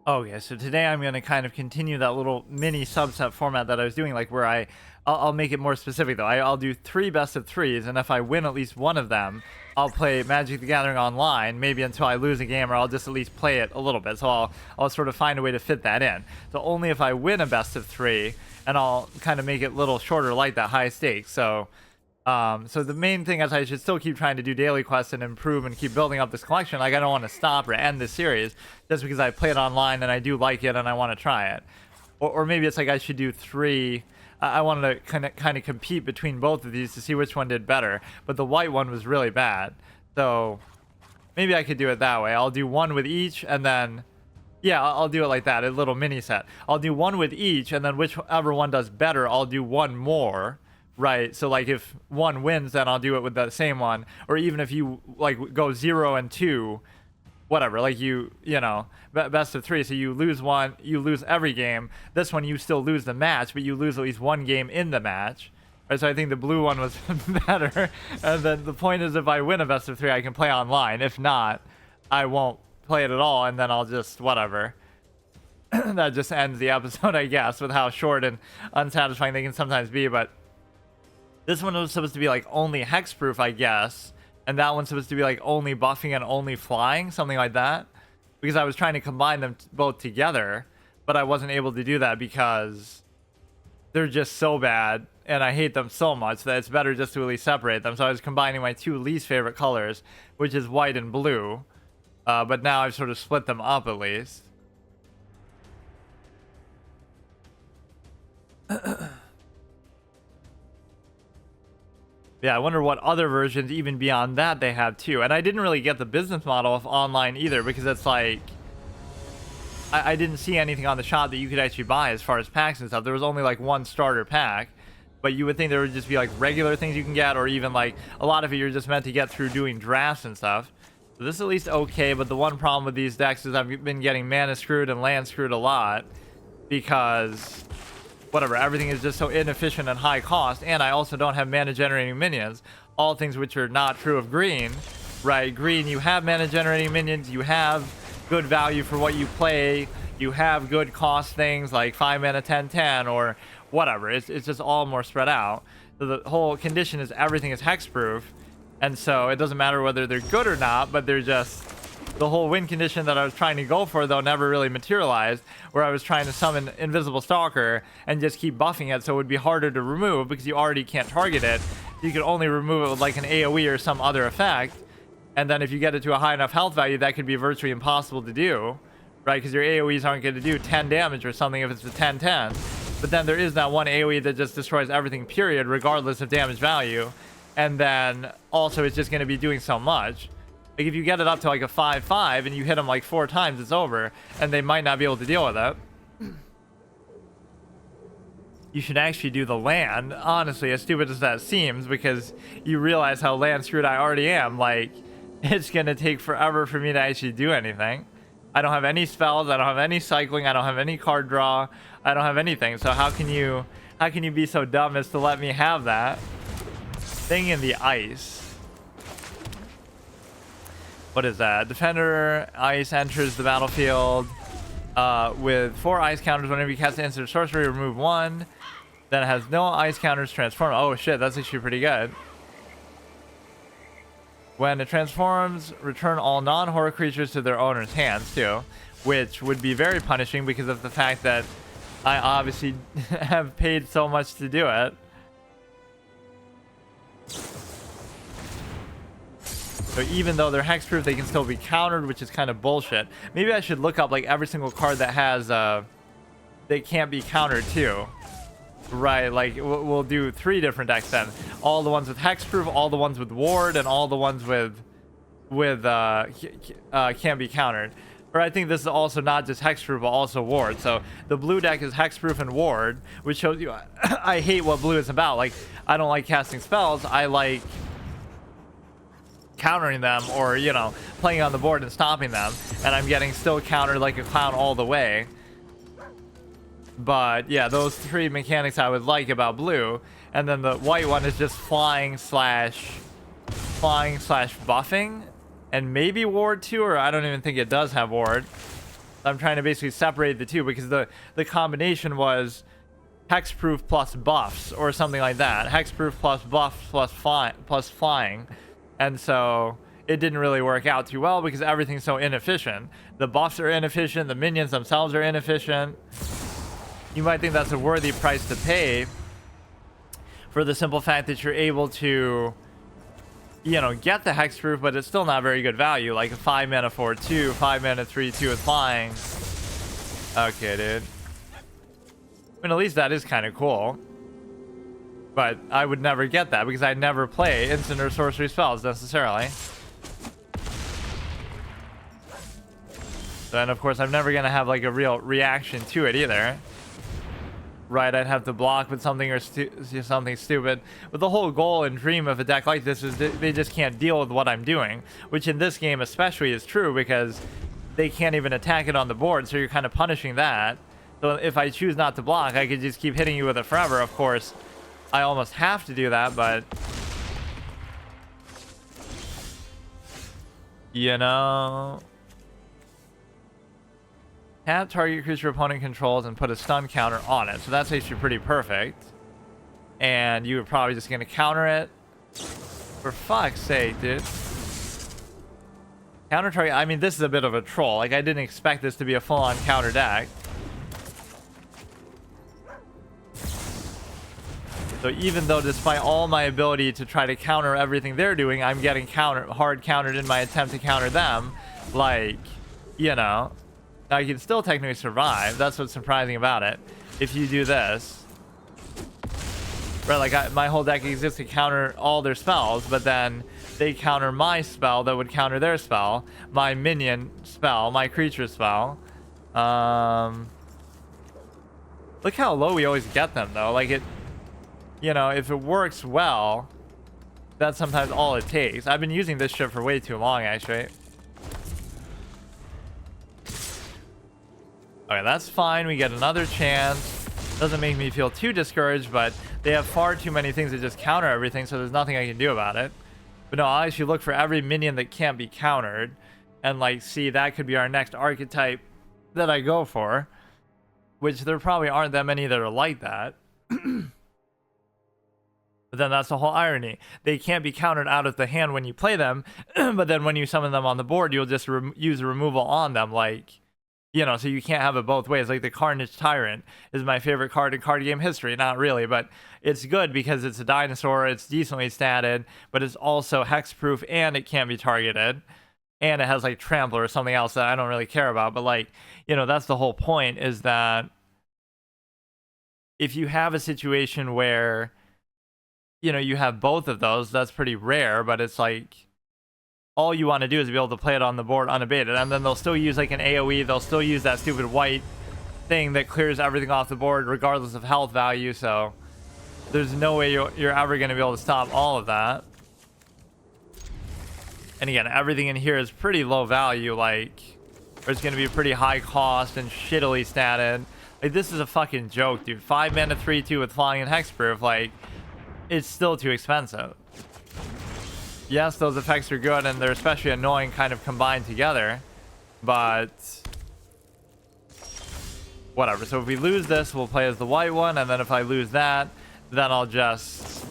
Okay, so today I'm going to kind of continue that little mini subset format that I was doing, like where I'll make it more specific though. I'll do 3 best of 3s, and if I win at least one of them, I'll play Magic the Gathering online, maybe until I lose a game, or I'll just at least play it a little bit. So I'll sort of find a way to fit that in. So only if I win a best of 3, and I'll kind of make it a little shorter, like that high stakes. So the main thing is I should still keep trying to do daily quests and improve and keep building up this collection. Like, I don't want to stop or end this series just because I play it online and I do like it and I want to try it. Or maybe it's like I should do 3. I wanted to kind of compete between both of these to see which one did better. But the white one was really bad. So maybe I could do it that way. I'll do 1 with each, and then yeah, I'll do it like that, a little mini set. I'll do 1 with each, and then whichever one does better, I'll do 1 more. Right, so like if 1 wins, then I'll do it with the same one. Or even if you like go 0 and 2, whatever, like you know, best of 3, so you lose one, you lose every game. This one you still lose the match, but you lose at least 1 game in the match. Right, so I think the blue one was better. And then the point is, if I win a best of 3, I can play online. If not, I won't play it at all, and then I'll just whatever. That just ends the episode, I guess, with how short and unsatisfying they can sometimes be. But this one was supposed to be like only hexproof, I guess, and that one's supposed to be like only buffing and only flying, something like that, because I was trying to combine them both together, but I wasn't able to do that because they're just so bad and I hate them so much that it's better just to at least separate them. So I was combining my 2 least favorite colors, which is white and blue, but now I've sort of split them up at least. Yeah, I wonder what other versions even beyond that they have too. And I didn't really get the business model of online either, because it's like I didn't see anything on the shop that you could actually buy as far as packs and stuff. There was only like 1 starter pack, but you would think there would just be like regular things you can get, or even like a lot of it you're just meant to get through doing drafts and stuff. So this is at least okay, but the one problem with these decks is I've been getting mana screwed and land screwed a lot because whatever, everything is just so inefficient and high cost, and I also don't have mana generating minions, all things which are not true of green. Right, green, you have mana generating minions, you have good value for what you play, you have good cost things like 5 mana 10/10 or whatever. It's just all more spread out. So the whole condition is everything is hexproof, and so it doesn't matter whether they're good or not, but they're just the whole win condition that I was trying to go for, though, never really materialized, where I was trying to summon Invisible Stalker and just keep buffing it so it would be harder to remove because you already can't target it. You could only remove it with like an AoE or some other effect, and then if you get it to a high enough health value, that could be virtually impossible to do, right? Because your AoEs aren't going to do 10 damage or something if it's a 10/10. But then there is that one AoE that just destroys everything, period, regardless of damage value. And then also it's just going to be doing so much. Like if you get it up to like a 5/5 and you hit them like 4 times, it's over, and they might not be able to deal with it. You should actually do the land, honestly, as stupid as that seems, because you realize how land screwed I already am. Like, it's gonna take forever for me to actually do anything. I don't have any spells, I don't have any cycling, I don't have any card draw, I don't have anything. So how can you be so dumb as to let me have that thing in the ice? What is that? Defender ice enters the battlefield with 4 ice counters. Whenever you cast an instant sorcery, remove 1. Then it has no ice counters transform. Oh shit, that's actually pretty good. When it transforms, return all non-horror creatures to their owner's hands too, which would be very punishing because of the fact that I obviously have paid so much to do it. So even though they're hexproof, they can still be countered, which is kind of bullshit. Maybe I should look up like every single card that has they can't be countered too. Right, like we'll do 3 different decks then. All the ones with hexproof, all the ones with ward, and all the ones with can't be countered. Or I think this is also not just hexproof, but also ward. So the blue deck is hexproof and ward, which shows you I hate what blue is about. Like, I don't like casting spells. I like countering them, or you know, playing on the board and stopping them, and I'm getting still countered like a clown all the way. But yeah, those 3 mechanics I would like about blue. And then the white one is just flying slash buffing, and maybe ward too, or I don't even think it does have ward. I'm trying to basically separate the two because the combination was hexproof plus buffs or something like that. Hexproof plus buffs plus flying. And so it didn't really work out too well because everything's so inefficient. The buffs are inefficient, the minions themselves are inefficient. You might think that's a worthy price to pay for the simple fact that you're able to, you know, get the hexproof, but it's still not very good value. Like a 5 mana 4/2, 5 mana 3/2 with flying. Okay, dude. I mean, at least that is kind of cool. But I would never get that because I never play instant or sorcery spells necessarily. And of course, I'm never going to have like a real reaction to it either. Right, I'd have to block with something or something stupid. But the whole goal and dream of a deck like this is they just can't deal with what I'm doing. Which in this game especially is true because they can't even attack it on the board. So you're kind of punishing that. So if I choose not to block, I could just keep hitting you with it forever. Of course, I almost have to do that, but... you know... Tap target creature opponent controls and put a stun counter on it. So that's actually pretty perfect. And you were probably just going to counter it. For fuck's sake, dude. Counter target... I mean, this is a bit of a troll. Like, I didn't expect this to be a full-on counter deck. So even though despite all my ability to try to counter everything they're doing, I'm getting hard countered in my attempt to counter them. Like, you know... I can still technically survive. That's what's surprising about it. If you do this, right? Like my whole deck exists to counter all their spells, but then they counter my spell that would counter their spell, my minion spell, my creature spell. Look how low we always get them, though. Like it, you know, if it works well, that's sometimes all it takes. I've been using this shit for way too long, actually. Okay, that's fine. We get another chance. Doesn't make me feel too discouraged, but they have far too many things that just counter everything, so there's nothing I can do about it. But no, I'll actually look for every minion that can't be countered and like see that could be our next archetype that I go for, which there probably aren't that many that are like that. But then that's the whole irony. They can't be countered out of the hand when you play them, but then when you summon them on the board, you'll just use removal on them, like... You know, so you can't have it both ways. Like the Carnage Tyrant is my favorite card in card game history. Not really, but it's good because it's a dinosaur. It's decently statted, but it's also hexproof and it can't be targeted. And it has like Trampler or something else that I don't really care about. But like, you know, that's the whole point, is that if you have a situation where, you know, you have both of those, that's pretty rare, but it's like... all you want to do is be able to play it on the board unabated, and then they'll still use like an AoE, they'll still use that stupid white thing that clears everything off the board regardless of health value, so there's no way you're ever going to be able to stop all of that. And again, everything in here is pretty low value, like, or it's going to be pretty high cost and shittily statted. Like, this is a fucking joke, dude. 5 mana 3/2 with flying and hexproof, like, it's still too expensive. Yes, those effects are good, and they're especially annoying kind of combined together, but whatever. So if we lose this, we'll play as the white one, and then if I lose that, then I'll just...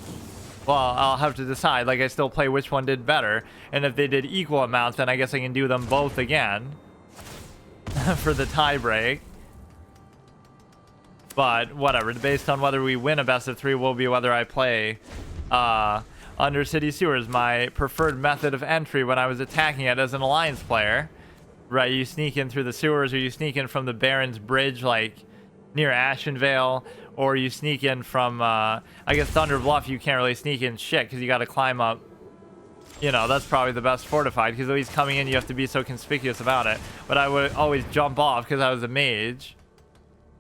well, I'll have to decide. Like, I still play which one did better, and if they did equal amounts, then I guess I can do them both again for the tie break. But whatever, based on whether we win a best of 3 will be whether I play Undercity Sewers, my preferred method of entry when I was attacking it as an Alliance player. Right, you sneak in through the sewers, or you sneak in from the Baron's Bridge, like near Ashenvale, or you sneak in from, I guess Thunder Bluff, you can't really sneak in shit because you got to climb up. You know, that's probably the best fortified, because at least coming in you have to be so conspicuous about it. But I would always jump off because I was a mage,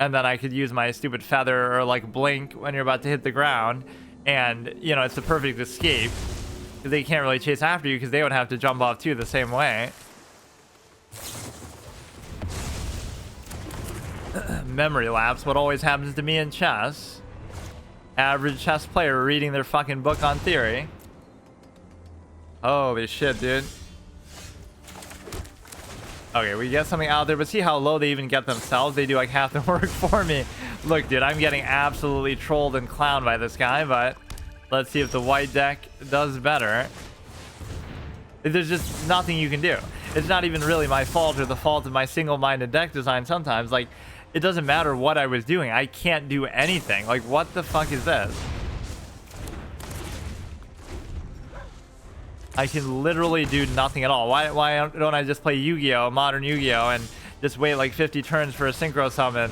and then I could use my stupid feather or like blink when you're about to hit the ground. And, you know, it's the perfect escape. They can't really chase after you because they would have to jump off too the same way. Memory lapse, what always happens to me in chess. Average chess player reading their fucking book on theory. Holy shit, dude. Okay, we get something out there, but see how low they even get themselves? They do like half the work for me. Look, dude, I'm getting absolutely trolled and clowned by this guy, but let's see if the white deck does better. There's just nothing you can do. It's not even really my fault or the fault of my single-minded deck design sometimes. Like, it doesn't matter what I was doing. I can't do anything. Like, what the fuck is this? I can literally do nothing at all. Why don't I just play Yu-Gi-Oh, modern Yu-Gi-Oh, and just wait like 50 turns for a synchro summon?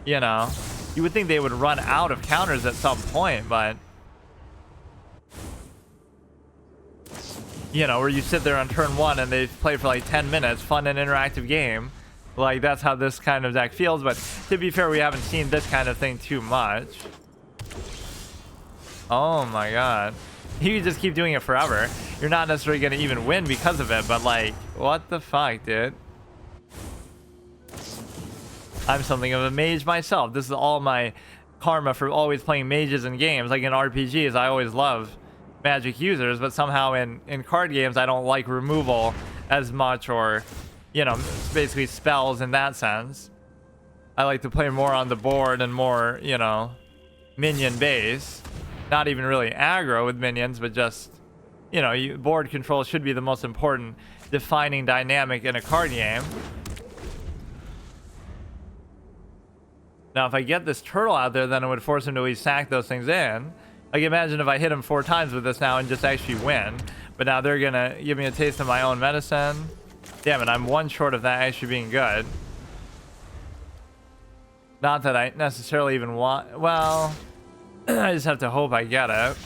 You know, you would think they would run out of counters at some point, but you know, where you sit there on turn 1 and they play for like 10 minutes, fun and interactive game. Like, that's how this kind of deck feels, but to be fair, we haven't seen this kind of thing too much. Oh my god. You just keep doing it forever. You're not necessarily going to even win because of it, but like, what the fuck, dude? I'm something of a mage myself. This is all my karma for always playing mages in games. Like in RPGs, I always love magic users, but somehow in card games, I don't like removal as much, or, you know, basically spells in that sense. I like to play more on the board and more, you know, minion base. Not even really aggro with minions, but just, you know, board control should be the most important defining dynamic in a card game. Now, if I get this turtle out there, then it would force him to at least sack those things in. Like, imagine if I hit him 4 times with this now and just actually win. But now they're gonna give me a taste of my own medicine. Damn it, I'm 1 short of that actually being good. Not that I necessarily even want... Well... I just have to hope I get it.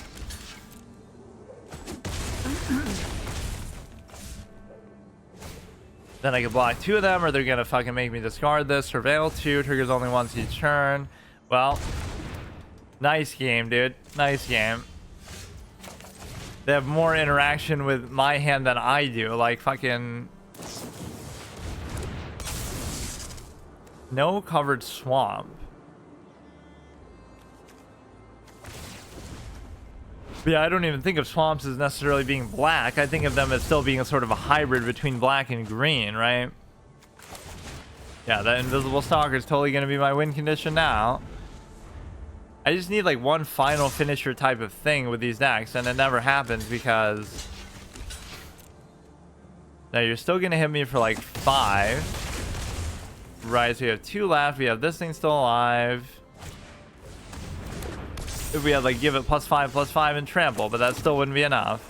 Then I can block 2 of them, or they're gonna fucking make me discard this. Surveil 2, triggers only once each turn. Well, nice game, dude. Nice game. They have more interaction with my hand than I do. Like, fucking... No covered swamp. But yeah, I don't even think of swamps as necessarily being black. I think of them as still being a sort of a hybrid between black and green, right? Yeah, that invisible stalker is totally going to be my win condition now. I just need like one final finisher type of thing with these decks, and it never happens because... Now you're still going to hit me for like 5. Right, so we have 2 left. We have this thing still alive. If we had like give it +5/+5 and trample, but that still wouldn't be enough.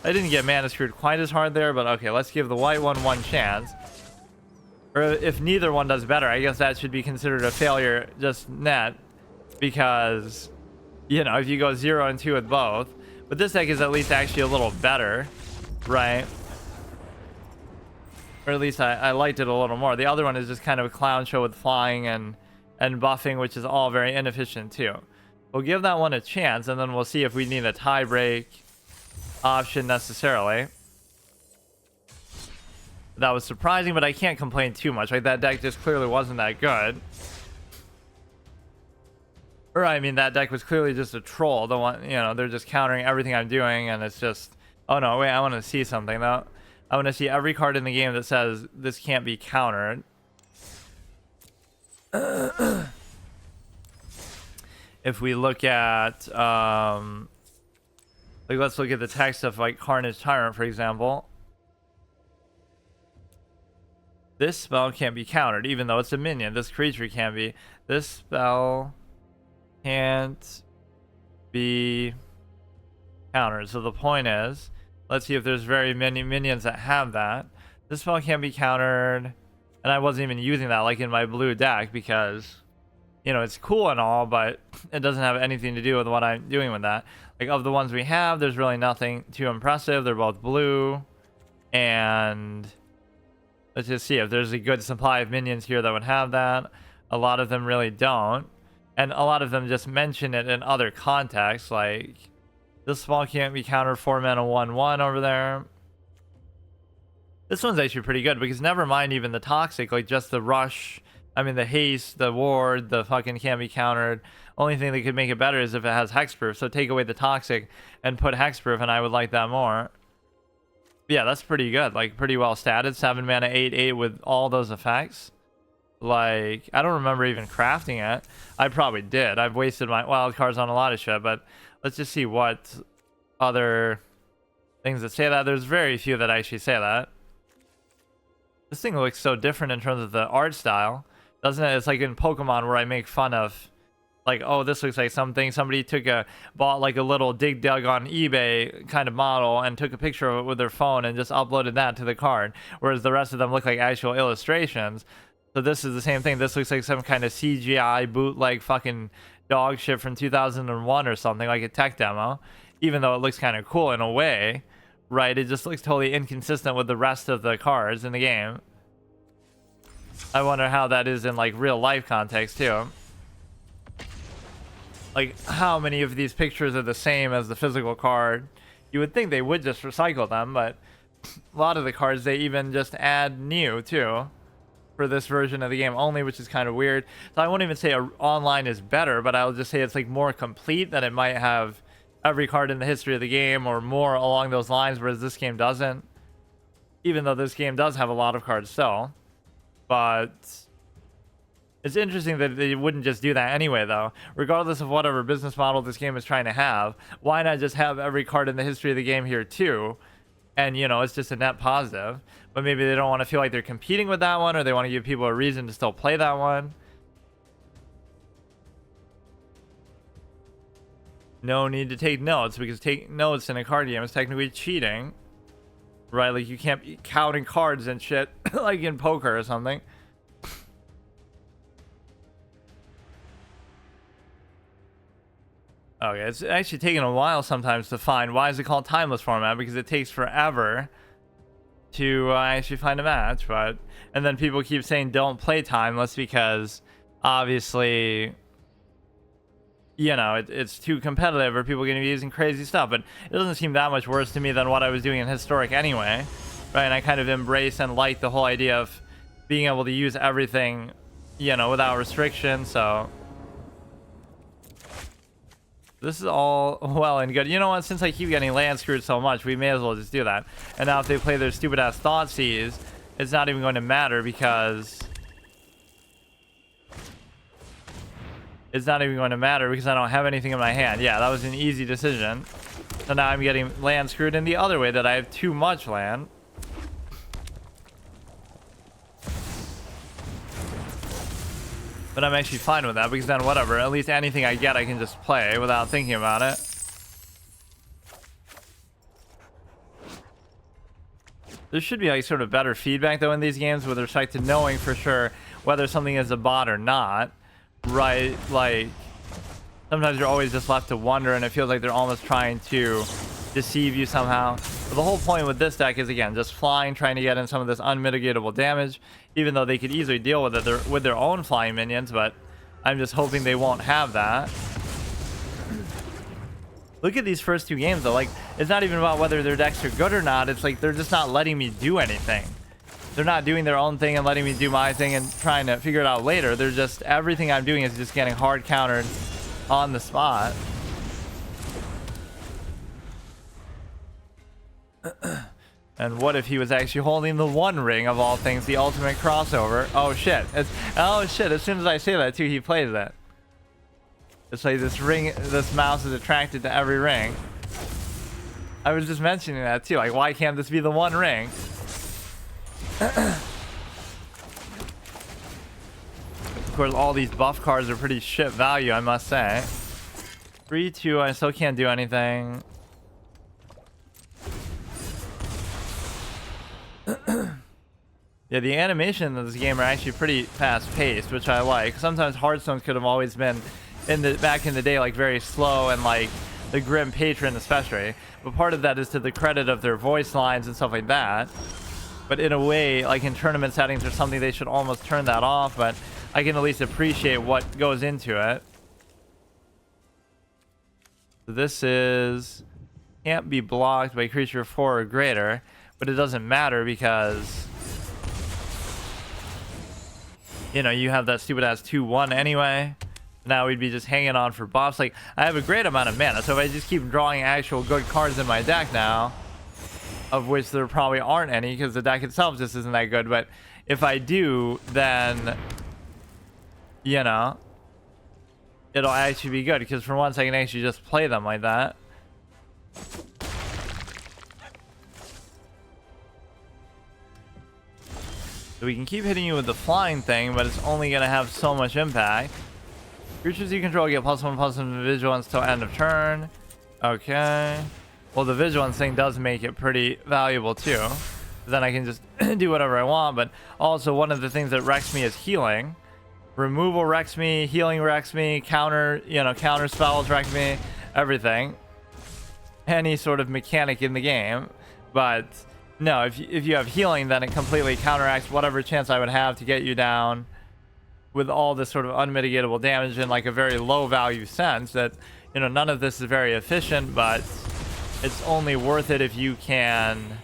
I didn't get mana screwed quite as hard there, but okay, let's give the white one chance. Or if neither one does better, I guess that should be considered a failure just net, because, you know, if you go 0 and 2 with both. But this deck is at least actually a little better, right? Or at least I liked it a little more. The other one is just kind of a clown show with flying and buffing, which is all very inefficient too. We'll give that one a chance, and then we'll see if we need a tie break option necessarily. That was surprising, but I can't complain too much. Like, that deck just clearly wasn't that good. Or, I mean, that deck was clearly just a troll. The one, you know, they're just countering everything I'm doing, and it's just... Oh, no, wait, I want to see something, though. I want to see every card in the game that says this can't be countered. If we look at, like, let's look at the text of, like, Carnage Tyrant, for example. This spell can't be countered, even though it's a minion. This creature can be. This spell can't be countered. So the point is, let's see if there's very many minions that have that. This spell can't be countered, and I wasn't even using that, like, in my blue deck, because... You know, it's cool and all, but it doesn't have anything to do with what I'm doing with that. Like, of the ones we have, there's really nothing too impressive. They're both blue. And let's just see if there's a good supply of minions here that would have that. A lot of them really don't. And a lot of them just mention it in other contexts. Like, this spell can't be countered, 4 mana 1/1 over there. This one's actually pretty good, because never mind even the toxic, like just the rush... I mean, the haste, the ward, the fucking can't be countered. Only thing that could make it better is if it has hexproof. So take away the toxic and put hexproof, and I would like that more. Yeah, that's pretty good. Like, pretty well statted. 7 mana, 8/8 with all those effects. Like, I don't remember even crafting it. I probably did. I've wasted my wild cards on a lot of shit, but let's just see what other things that say that. There's very few that actually say that. This thing looks so different in terms of the art style, doesn't it? It's like in Pokemon where I make fun of, like, oh, this looks like something somebody bought like a little dig dug on eBay kind of model and took a picture of it with their phone and just uploaded that to the card, whereas the rest of them look like actual illustrations. So this is the same thing. This looks like some kind of CGI bootleg fucking dog shit from 2001 or something, like a tech demo, even though it looks kind of cool in a way, right? It just looks totally inconsistent with the rest of the cards in the game. I wonder how that is in like real life context too. Like, how many of these pictures are the same as the physical card? You would think they would just recycle them, but a lot of the cards they even just add new too for this version of the game only, which is kind of weird. So I won't even say online is better, but I'll just say it's like more complete, than it might have every card in the history of the game or more along those lines, whereas this game doesn't. Even though this game does have a lot of cards still. But it's interesting that they wouldn't just do that anyway, though. Regardless of whatever business model this game is trying to have, why not just have every card in the history of the game here too? And, you know, it's just a net positive. But maybe they don't want to feel like they're competing with that one, or they want to give people a reason to still play that one. No need to take notes, because taking notes in a card game is technically cheating. Right? Like, you can't be counting cards and shit like in poker or something. Okay, it's actually taking a while sometimes to find. Why is it called timeless format? Because it takes forever to actually find a match. But and then people keep saying don't play timeless because obviously, you know, it's too competitive, or people are going to be using crazy stuff. But it doesn't seem that much worse to me than what I was doing in historic anyway, right? And I kind of embrace and like the whole idea of being able to use everything, you know, without restriction. So this is all well and good. You know what? Since I keep getting land screwed so much, we may as well just do that. And now if they play their stupid ass Thoughtseize, it's not even going to matter, because it's not even going to matter because I don't have anything in my hand. Yeah, that was an easy decision. So now I'm getting land screwed in the other way, that I have too much land. But I'm actually fine with that, because then whatever, at least anything I get I can just play without thinking about it. There should be like sort of better feedback though in these games with respect to knowing for sure whether something is a bot or not. Right? Like, sometimes you're always just left to wonder, and it feels like they're almost trying to deceive you somehow. But the whole point with this deck is, again, just flying, trying to get in some of this unmitigatable damage, even though they could easily deal with it with their own flying minions, but I'm just hoping they won't have that. Look at these first two games though. Like, it's not even about whether their decks are good or not. It's like they're just not letting me do anything. They're not doing their own thing and letting me do my thing and trying to figure it out later. They're just, everything I'm doing is just getting hard countered on the spot. And what if he was actually holding the One Ring of all things, the ultimate crossover? Oh shit! Oh shit! As soon as I say that too, he plays that. It's like this ring, this mouse is attracted to every ring. I was just mentioning that too. Like, why can't this be the One Ring? Of course, all these buff cards are pretty shit value, I must say. 3-2, I still can't do anything. Yeah, the animation of this game are actually pretty fast-paced, which I like. Sometimes Hearthstone could have always been, back in the day, like very slow, and like the Grim Patron especially. But part of that is to the credit of their voice lines and stuff like that. But in a way, like in tournament settings or something, they should almost turn that off. But I can at least appreciate what goes into it. So this is can't be blocked by creature 4 or greater, but it doesn't matter because, you know, you have that stupid ass 2/1 anyway. Now we'd be just hanging on for buffs. Like, I have a great amount of mana, so if I just keep drawing actual good cards in my deck now. of which there probably aren't any because the deck itself just isn't that good. But if I do, then, you know, it'll actually be good because for once I can actually just play them like that. So we can keep hitting you with the flying thing, but it's only going to have so much impact. Creatures you control get +1/+1 vigilance till end of turn. Okay. Well, the vigilance thing does make it pretty valuable too. Then I can just do whatever I want. But also one of the things that wrecks me is healing. Removal wrecks me, healing wrecks me, counter spells wreck me, everything. Any sort of mechanic in the game. But no, if you have healing, then it completely counteracts whatever chance I would have to get you down with all this sort of unmitigatable damage in like a very low value sense that, you know, none of this is very efficient, but it's only worth it if you can,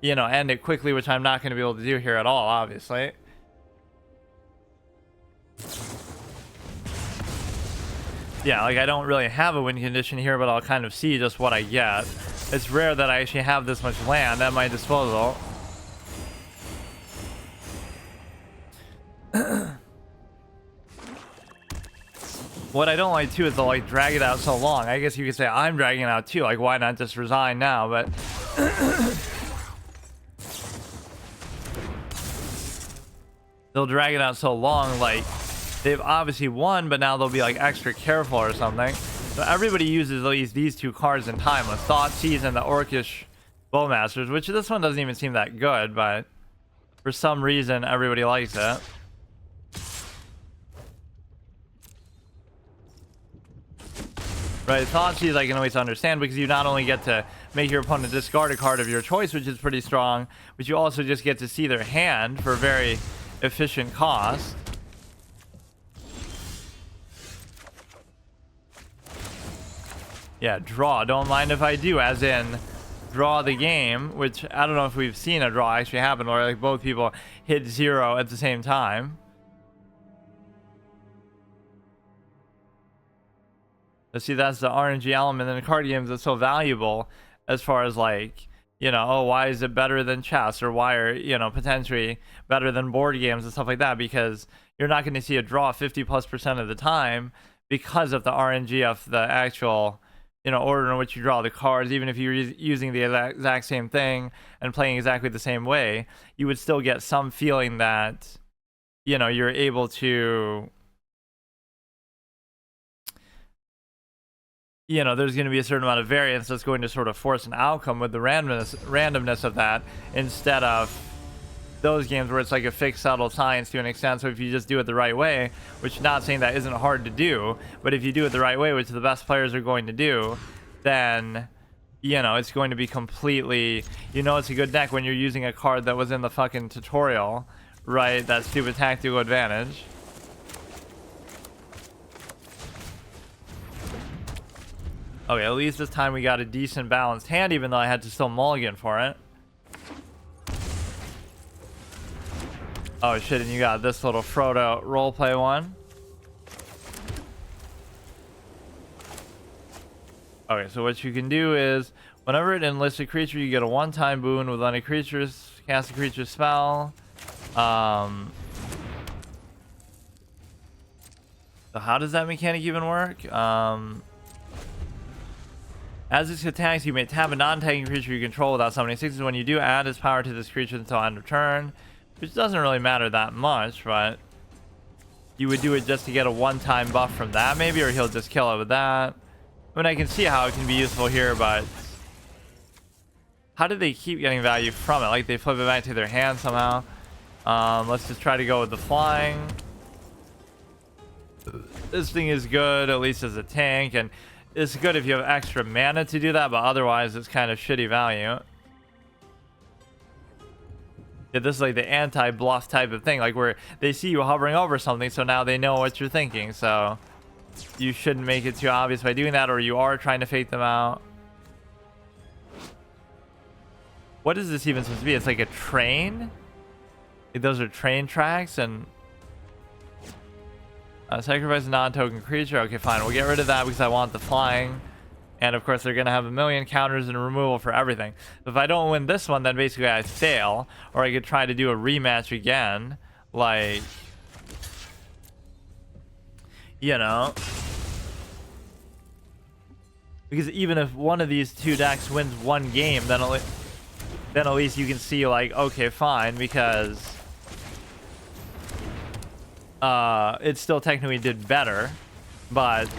you know, end it quickly, which I'm not going to be able to do here at all, obviously. Yeah, like I don't really have a win condition here, but I'll kind of see just what I get. It's rare that I actually have this much land at my disposal. What I don't like too is they'll like drag it out so long. I guess you could say I'm dragging it out too. Like, why not just resign now? But they'll drag it out so long, like they've obviously won, but now they'll be like extra careful or something. So everybody uses at least these two cards in Timeless: Thoughtseize and the Orcish Bowmasters, which this one doesn't even seem that good, but for some reason everybody likes it. Right, Thoughtseize I can always understand because you not only get to make your opponent discard a card of your choice, which is pretty strong, but you also just get to see their hand for a very efficient cost. Yeah, draw. Don't mind if I do, as in draw the game, which I don't know if we've seen a draw actually happen where like both people hit 0 at the same time. Let's see, that's the RNG element in the card games that's so valuable as far as like, you know, oh, why is it better than chess, or why are, you know, potentially better than board games and stuff like that, because you're not going to see a draw 50+% of the time because of the RNG of the actual, you know, order in which you draw the cards. Even if you're using the exact same thing and playing exactly the same way, you would still get some feeling that, you know, you're able to, you know, there's going to be a certain amount of variance that's going to sort of force an outcome with the randomness of that, instead of those games where it's like a fixed subtle science to an extent. So if you just do it the right way, which not saying that isn't hard to do, but if you do it the right way, which the best players are going to do, then, you know, it's going to be completely, you know, it's a good deck when you're using a card that was in the fucking tutorial, right? That stupid tactical advantage. Okay, at least this time we got a decent balanced hand, even though I had to still mulligan for it. Oh shit, and you got this little Frodo roleplay one. Okay, so what you can do is, whenever it enlists a creature, you get a one-time boon with any creatures, cast a creature spell. So how does that mechanic even work? As this attacks, you may tap a non-tagging creature you control without summoning 6s. When you do, add its power to this creature until end of turn, which doesn't really matter that much, but you would do it just to get a one-time buff from that, maybe, or he'll just kill it with that. I mean, I can see how it can be useful here, but how do they keep getting value from it? Like, they flip it back to their hand somehow. Let's just try to go with the flying. This thing is good, at least as a tank, and it's good if you have extra mana to do that, but otherwise it's kind of shitty value. Yeah, this is like the anti-bluff type of thing, like where they see you hovering over something, so now they know what you're thinking, so you shouldn't make it too obvious by doing that, or you are trying to fake them out. What is this even supposed to be? It's like a train? Like those are train tracks, and sacrifice a non-token creature. Okay, fine. We'll get rid of that because I want the flying. And of course, they're going to have a million counters and removal for everything. If I don't win this one, then basically I fail. Or I could try to do a rematch again. Like, you know. Because even if one of these two decks wins one game, then at least you can see, like, okay, fine. Because it still technically did better. But...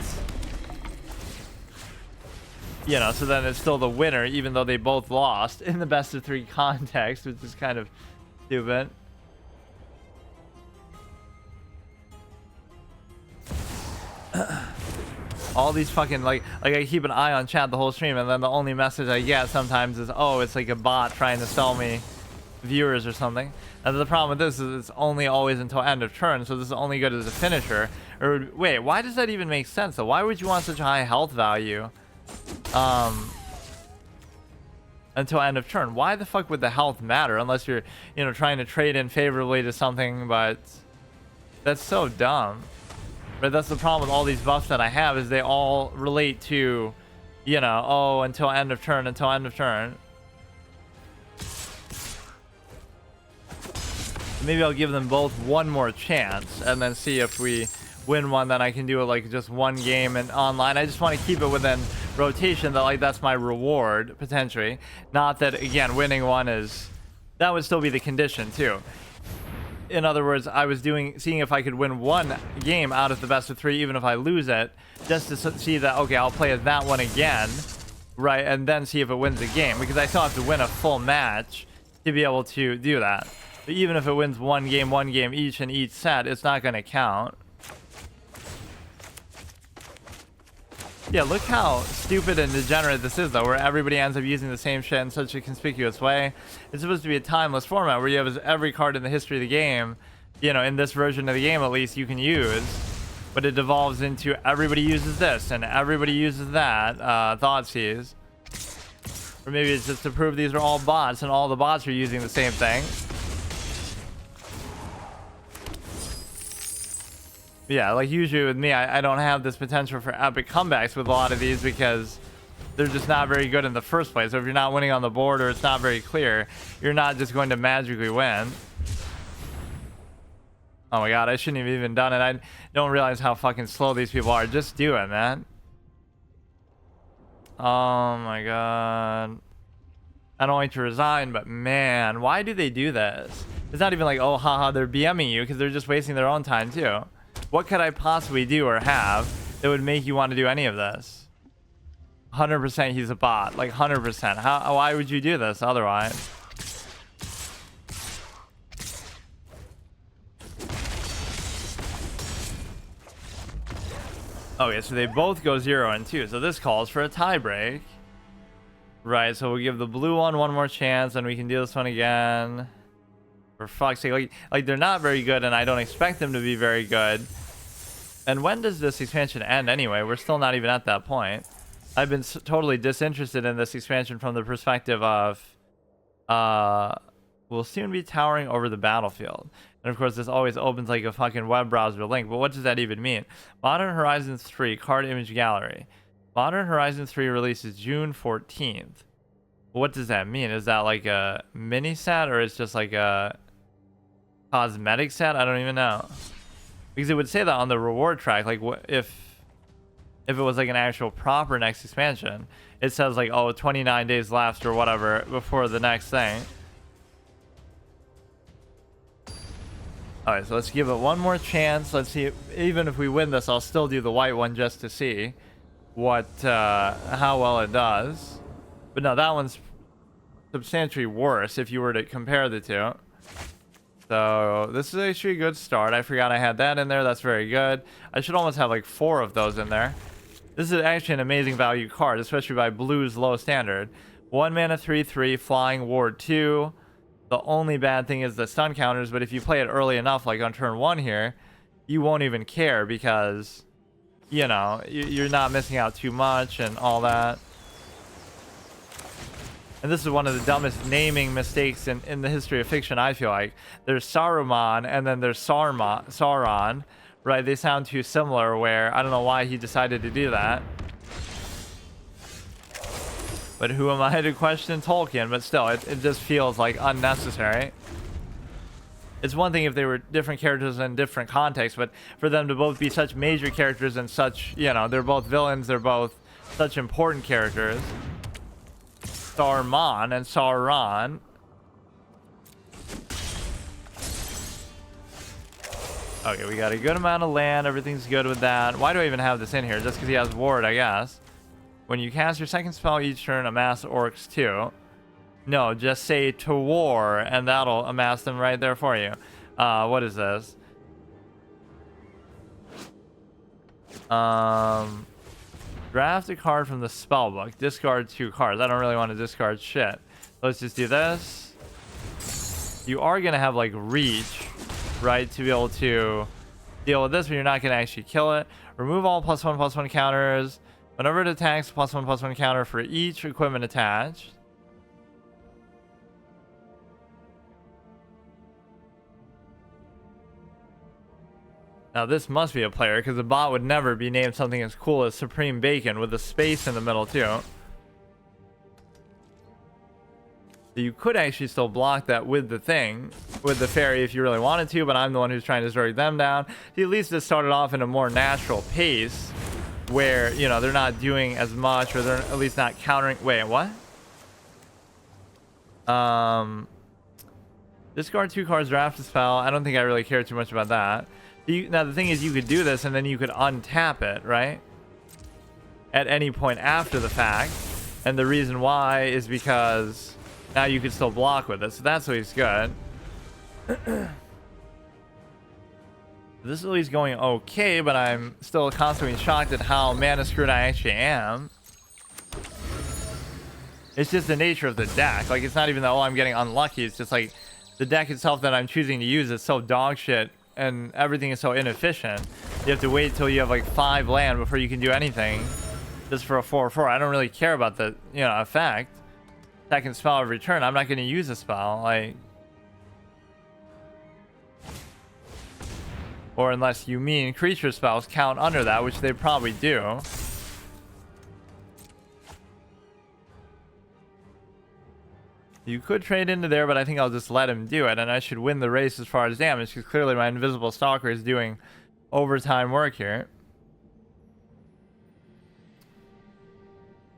you know, so then it's still the winner, even though they both lost in the best of 3 context, which is kind of stupid. All these fucking, like I keep an eye on chat the whole stream, and then the only message I get sometimes is, oh, it's like a bot trying to sell me viewers or something. And the problem with this is it's only always until end of turn, so this is only good as a finisher. Or wait, why does that even make sense though? Why would you want such a high health value? Until end of turn? Why the fuck would the health matter unless you're, you know, trying to trade in favorably to something? But that's so dumb. But that's the problem with all these buffs that I have, is they all relate to, you know, oh, until end of turn, until end of turn. Maybe I'll give them both one more chance and then see if we win one, then I can do it like just one game and online. I just want to keep it within rotation, that like that's my reward potentially. Not that, again, winning one is, that would still be the condition too. In other words, I was seeing if I could win one game out of the best of 3, even if I lose it, just to see that, okay, I'll play that one again, right, and then see if it wins a game, because I still have to win a full match to be able to do that. But even if it wins one game each in each set, it's not going to count. Yeah, look how stupid and degenerate this is, though, where everybody ends up using the same shit in such a conspicuous way. It's supposed to be a timeless format where you have every card in the history of the game, you know, in this version of the game at least, you can use. But it devolves into everybody uses this and everybody uses that, Thoughtseize. Or maybe it's just to prove these are all bots and all the bots are using the same thing. Yeah, like usually with me, I don't have this potential for epic comebacks with a lot of these because they're just not very good in the first place. So if you're not winning on the board or it's not very clear, you're not just going to magically win. Oh my god, I shouldn't have even done it. I don't realize how fucking slow these people are. Just do it, man. Oh my god. I don't like to resign, but man, why do they do this? It's not even like, oh haha, they're BMing you, because they're just wasting their own time too. What could I possibly do or have that would make you want to do any of this? 100% he's a bot. Like 100%. Why would you do this otherwise? Okay, so they both go 0 and 2. So this calls for a tie break. Right, so we'll give the blue one more chance, and we can do this one again. For fuck's sake, like they're not very good, and I don't expect them to be very good. And when does this expansion end anyway? We're still not even at that point. I've been totally disinterested in this expansion from the perspective of we'll soon be towering over the battlefield. And of course, this always opens like a fucking web browser link, but what does that even mean? Modern Horizons 3 card image gallery. Modern Horizons 3 releases June 14th. What does that mean? Is that like a mini set, or it's just like a cosmetic set? I don't even know, because it would say that on the reward track. Like, what if it was like an actual proper next expansion? It says like, oh, 29 days left or whatever before the next thing. All right, so let's give it one more chance. Let's see. Even if we win this, I'll still do the white one just to see what how well it does. But no, that one's substantially worse if you were to compare the two. So this is actually a good start. I forgot I had that in there. That's very good. I should almost have like 4 of those in there. This is actually an amazing value card, especially by blue's low standard. 1 mana 3/3 flying ward 2. The only bad thing is the stun counters, but if you play it early enough, like on turn 1 here, you won't even care because, you know, you're not missing out too much and all that. And this is one of the dumbest naming mistakes in the history of fiction, I feel like. There's Saruman and then there's Sauron, right? They sound too similar, where I don't know why he decided to do that. But who am I to question Tolkien? But still, it just feels like unnecessary. It's one thing if they were different characters in different contexts, but for them to both be such major characters and such, you know, they're both villains, they're both such important characters. Saruman and Sauron. Okay, we got a good amount of land. Everything's good with that. Why do I even have this in here? Just because he has ward, I guess. When you cast your second spell each turn, amass orcs too. No, just say to war, and that'll amass them right there for you. What is this? Draft a card from the spell book. Discard 2 cards. I don't really want to discard shit. Let's just do this. You are going to have, like, reach, right, to be able to deal with this, but you're not going to actually kill it. Remove all +1/+1 counters. Whenever it attacks, +1/+1 counter for each equipment attached. Now this must be a player, because the bot would never be named something as cool as Supreme Bacon with a space in the middle too. So you could actually still block that with the thing, with the fairy if you really wanted to, but I'm the one who's trying to drag them down. So at least it started off in a more natural pace, where, you know, they're not doing as much, or they're at least not countering. Wait, what? Discard 2 cards, draft a spell. I don't think I really care too much about that. Now the thing is, you could do this and then you could untap it, right? At any point after the fact. And the reason why is because now you can still block with it. So that's always good. This is at least going okay, but I'm still constantly shocked at how mana screwed I actually am. It's just the nature of the deck. Like, it's not even that, oh, I'm getting unlucky. It's just like the deck itself that I'm choosing to use is so dog shit, and everything is so inefficient. You have to wait till you have like 5 land before you can do anything just for a 4/4. I don't really care about the, you know, effect. Second spell of return, I'm not going to use a spell, like, or unless you mean creature spells count under that, which they probably do. You could trade into there, but I think I'll just let him do it, and I should win the race as far as damage, because clearly my Invisible Stalker is doing overtime work here.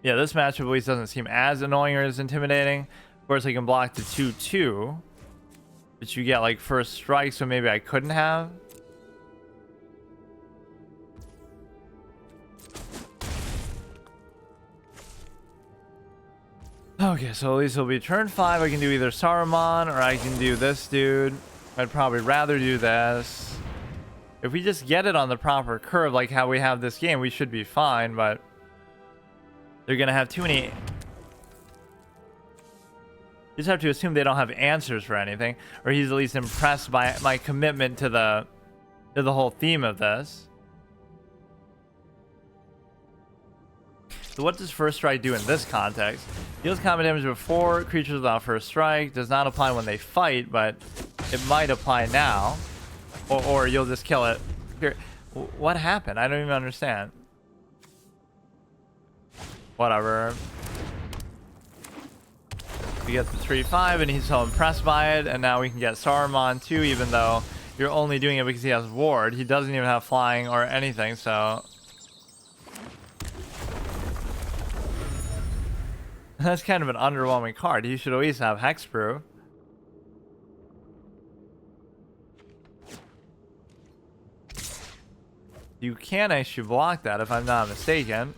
Yeah, this matchup at least doesn't seem as annoying or as intimidating. Of course, I can block the 2/2, but you get like first strike, so maybe I couldn't have. Okay, so at least it'll be turn 5. I can do either Saruman or I can do this dude. I'd probably rather do this. If we just get it on the proper curve like how we have this game, we should be fine, but they're gonna have too many. You just have to assume they don't have answers for anything, or he's at least impressed by my commitment to the whole theme of this. So what does first strike do in this context? Deals combat damage before creatures without first strike. Does not apply when they fight, but it might apply now. Or you'll just kill it. Here, what happened? I don't even understand. Whatever. We get the 3/5 and he's so impressed by it, and now we can get Saruman too, even though you're only doing it because he has ward. He doesn't even have flying or anything, so that's kind of an underwhelming card. He should at least have hexproof. You can actually block that if I'm not mistaken.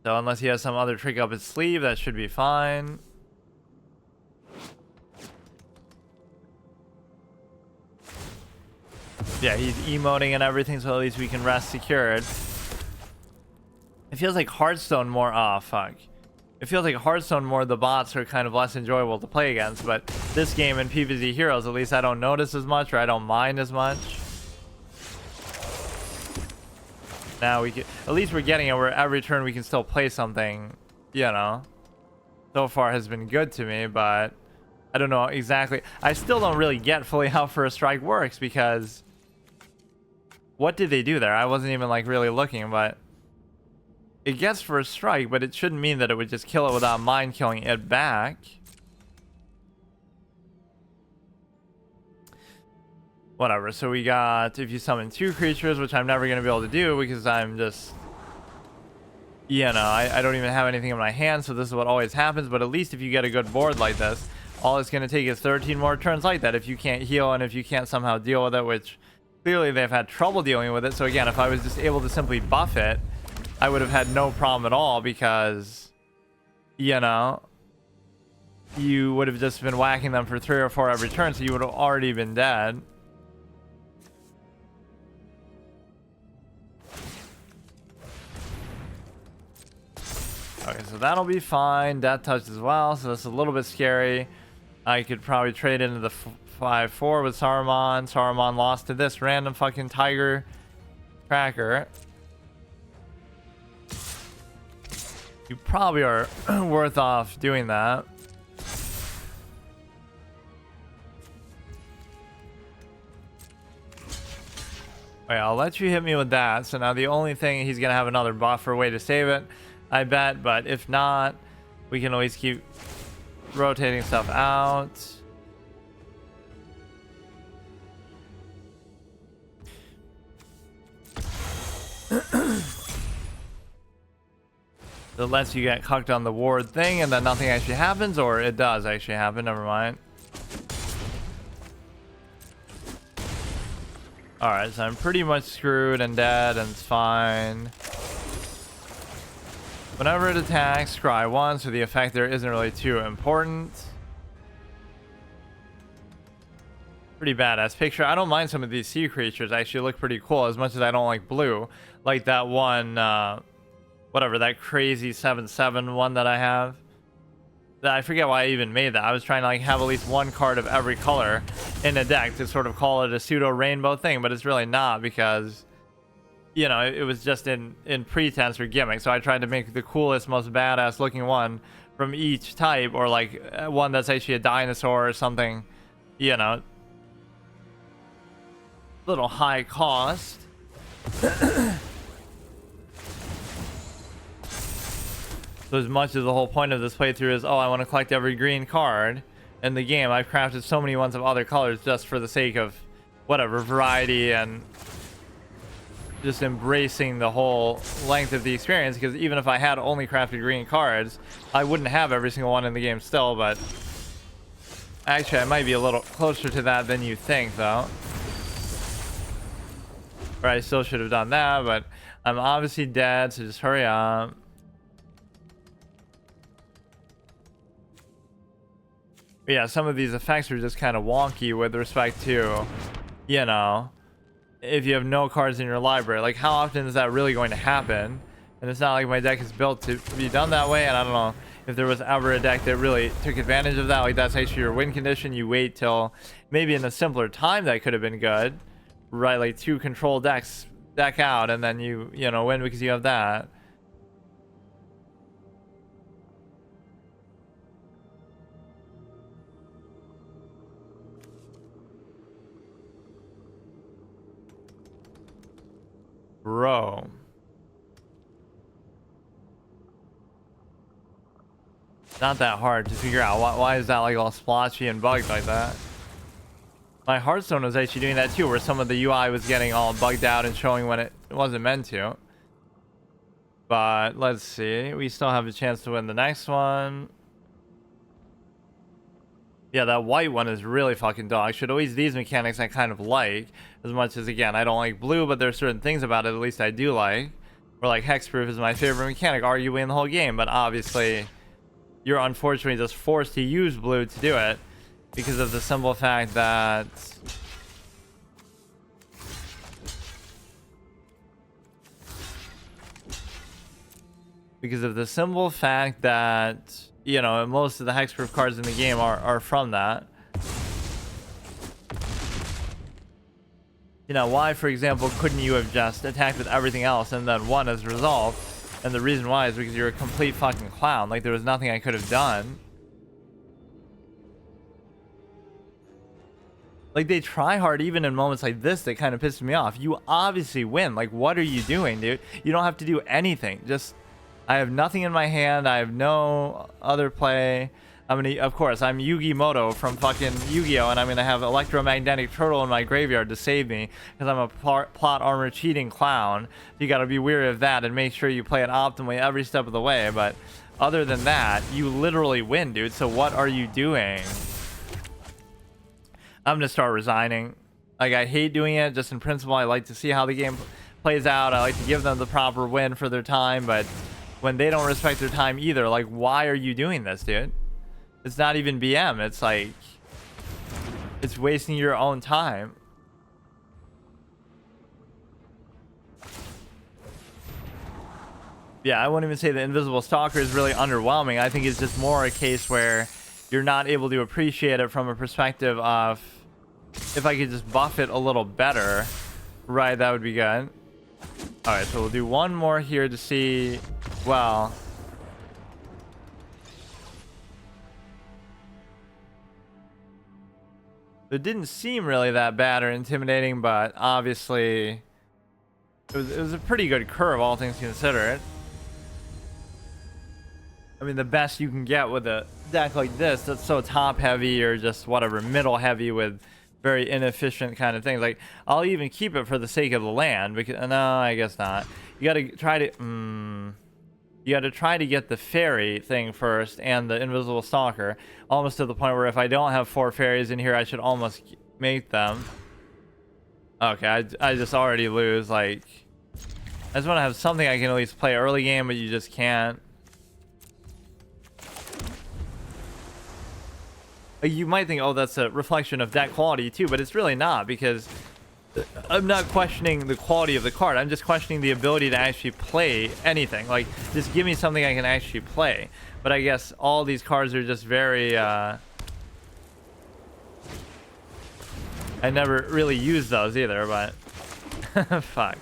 So unless he has some other trick up his sleeve, that should be fine. Yeah, he's emoting and everything, so at least we can rest secured. It feels like Hearthstone more. Oh, fuck. It feels like Hearthstone more, the bots are kind of less enjoyable to play against, but this game in PvZ Heroes, at least I don't notice as much, or I don't mind as much. Now we can, at least we're getting it where every turn we can still play something, you know. So far has been good to me, but I don't know exactly. I still don't really get fully how First Strike works, because what did they do there? I wasn't even like really looking, but it gets first strike, but it shouldn't mean that it would just kill it without mind killing it back. Whatever, so we got, if you summon 2 creatures, which I'm never going to be able to do because I'm just, you know, I don't even have anything in my hand, so this is what always happens. But at least if you get a good board like this, all it's going to take is 13 more turns like that if you can't heal and if you can't somehow deal with it, which clearly they've had trouble dealing with it. So again, if I was just able to simply buff it, I would have had no problem at all because, you know, you would have just been whacking them for 3 or 4 every turn, so you would have already been dead. Okay, so that'll be fine. Death touch as well, so that's a little bit scary. I could probably trade into the 5/4 with Saruman. Saruman lost to this random fucking tiger tracker. You probably are worth off doing that. Wait, I'll let you hit me with that. So now the only thing, he's gonna have another buff or way to save it, I bet, but if not, we can always keep rotating stuff out. That lets you get cucked on the ward thing and then nothing actually happens, or it does actually happen, never mind. Alright, so I'm pretty much screwed and dead and it's fine. Whenever it attacks, scry 1, so the effect there isn't really too important. Pretty badass picture. I don't mind some of these sea creatures, actually look pretty cool, as much as I don't like blue. Like that one, whatever, that crazy 7/7 one that I have. I forget why I even made that. I was trying to like have at least one card of every color in a deck to sort of call it a pseudo rainbow thing, but it's really not because, you know, it was just in pretense or gimmick. So I tried to make the coolest, most badass looking one from each type, or like one that's actually a dinosaur or something, you know. Little high cost. So as much as the whole point of this playthrough is, oh, I want to collect every green card in the game, I've crafted so many ones of other colors just for the sake of whatever, variety and just embracing the whole length of the experience. Because even if I had only crafted green cards, I wouldn't have every single one in the game still, but actually I might be a little closer to that than you think, though. Or I still should have done that, but I'm obviously dead, so just hurry up. But yeah, some of these effects are just kind of wonky with respect to, you know, if you have no cards in your library. Like, how often is that really going to happen? And it's not like my deck is built to be done that way, and I don't know if there was ever a deck that really took advantage of that. Like, that's actually your win condition. You wait till maybe in a simpler time that could have been good, right? Like 2 control decks deck out, and then you know, win because you have that. Bro. Not that hard to figure out. Why is that like all splotchy and bugged like that? My Hearthstone was actually doing that too, where some of the UI was getting all bugged out and showing when it wasn't meant to. But let's see. We still have a chance to win the next one. Yeah, that white one is really fucking dog shit. Always these mechanics I kind of like, as much as, again, I don't like blue, but there's certain things about it at least I do like. Or like hexproof is my favorite mechanic, arguably in the whole game, but obviously you're unfortunately just forced to use blue to do it because of the simple fact that you know, most of the hexproof cards in the game are from that. You know, why, for example, couldn't you have just attacked with everything else and then won as a result? And the reason why is because you're a complete fucking clown. Like, there was nothing I could have done. Like, they try hard even in moments like this that kind of pisses me off. You obviously win. Like, what are you doing, dude? You don't have to do anything. Just I have nothing in my hand. I have no other play. I'm gonna, of course, I'm Yugi-Moto from fucking Yu-Gi-Oh, and I'm gonna have Electromagnetic Turtle in my graveyard to save me because I'm a plot armor cheating clown. You gotta be wary of that and make sure you play it optimally every step of the way. But other than that, you literally win, dude. So what are you doing? I'm gonna start resigning. Like, I hate doing it. Just in principle, I like to see how the game plays out. I like to give them the proper win for their time, but when they don't respect their time either, like, why are you doing this, dude? It's not even BM. It's like, it's wasting your own time. Yeah, I won't even say the Invisible Stalker is really underwhelming. I think it's just more a case where you're not able to appreciate it from a perspective of, if I could just buff it a little better, right, that would be good. All right, so we'll do one more here to see, well, it didn't seem really that bad or intimidating, but obviously it was a pretty good curve, all things considered. I mean, the best you can get with a deck like this that's so top heavy or just whatever, middle heavy with very inefficient kind of things. Like, I'll even keep it for the sake of the land, because no, I guess not. You gotta try to you gotta try to get the fairy thing first and the Invisible Stalker, almost to the point where if I don't have 4 fairies in here, I should almost make them. Okay, I just already lose. Like, I just want to have something I can at least play early game, but you just can't. You might think, oh, that's a reflection of deck quality too, but it's really not, because I'm not questioning the quality of the card. I'm just questioning the ability to actually play anything. Like, just give me something I can actually play. But I guess all these cards are just very, I never really use those either, but fuck.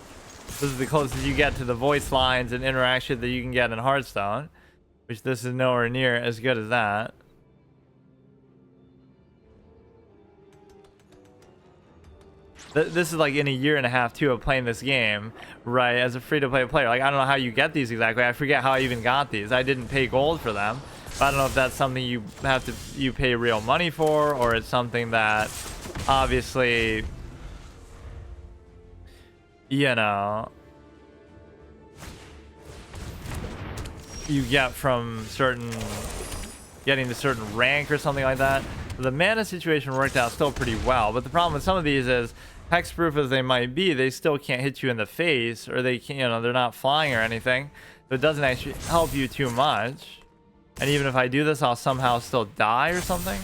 This is the closest you get to the voice lines and interaction that you can get in Hearthstone, which this is nowhere near as good as that. This is like in a year and a half too of playing this game, right, as a free-to-play player. Like, I don't know how you get these exactly. I forget how I even got these. I didn't pay gold for them. I don't know if that's something you pay real money for, or it's something that obviously, you know, you get from getting to certain rank or something like that. The mana situation worked out still pretty well, but the problem with some of these is, hexproof as they might be, they still can't hit you in the face, or they can't, you know, they're not flying or anything, so it doesn't actually help you too much. And even if I do this, I'll somehow still die or something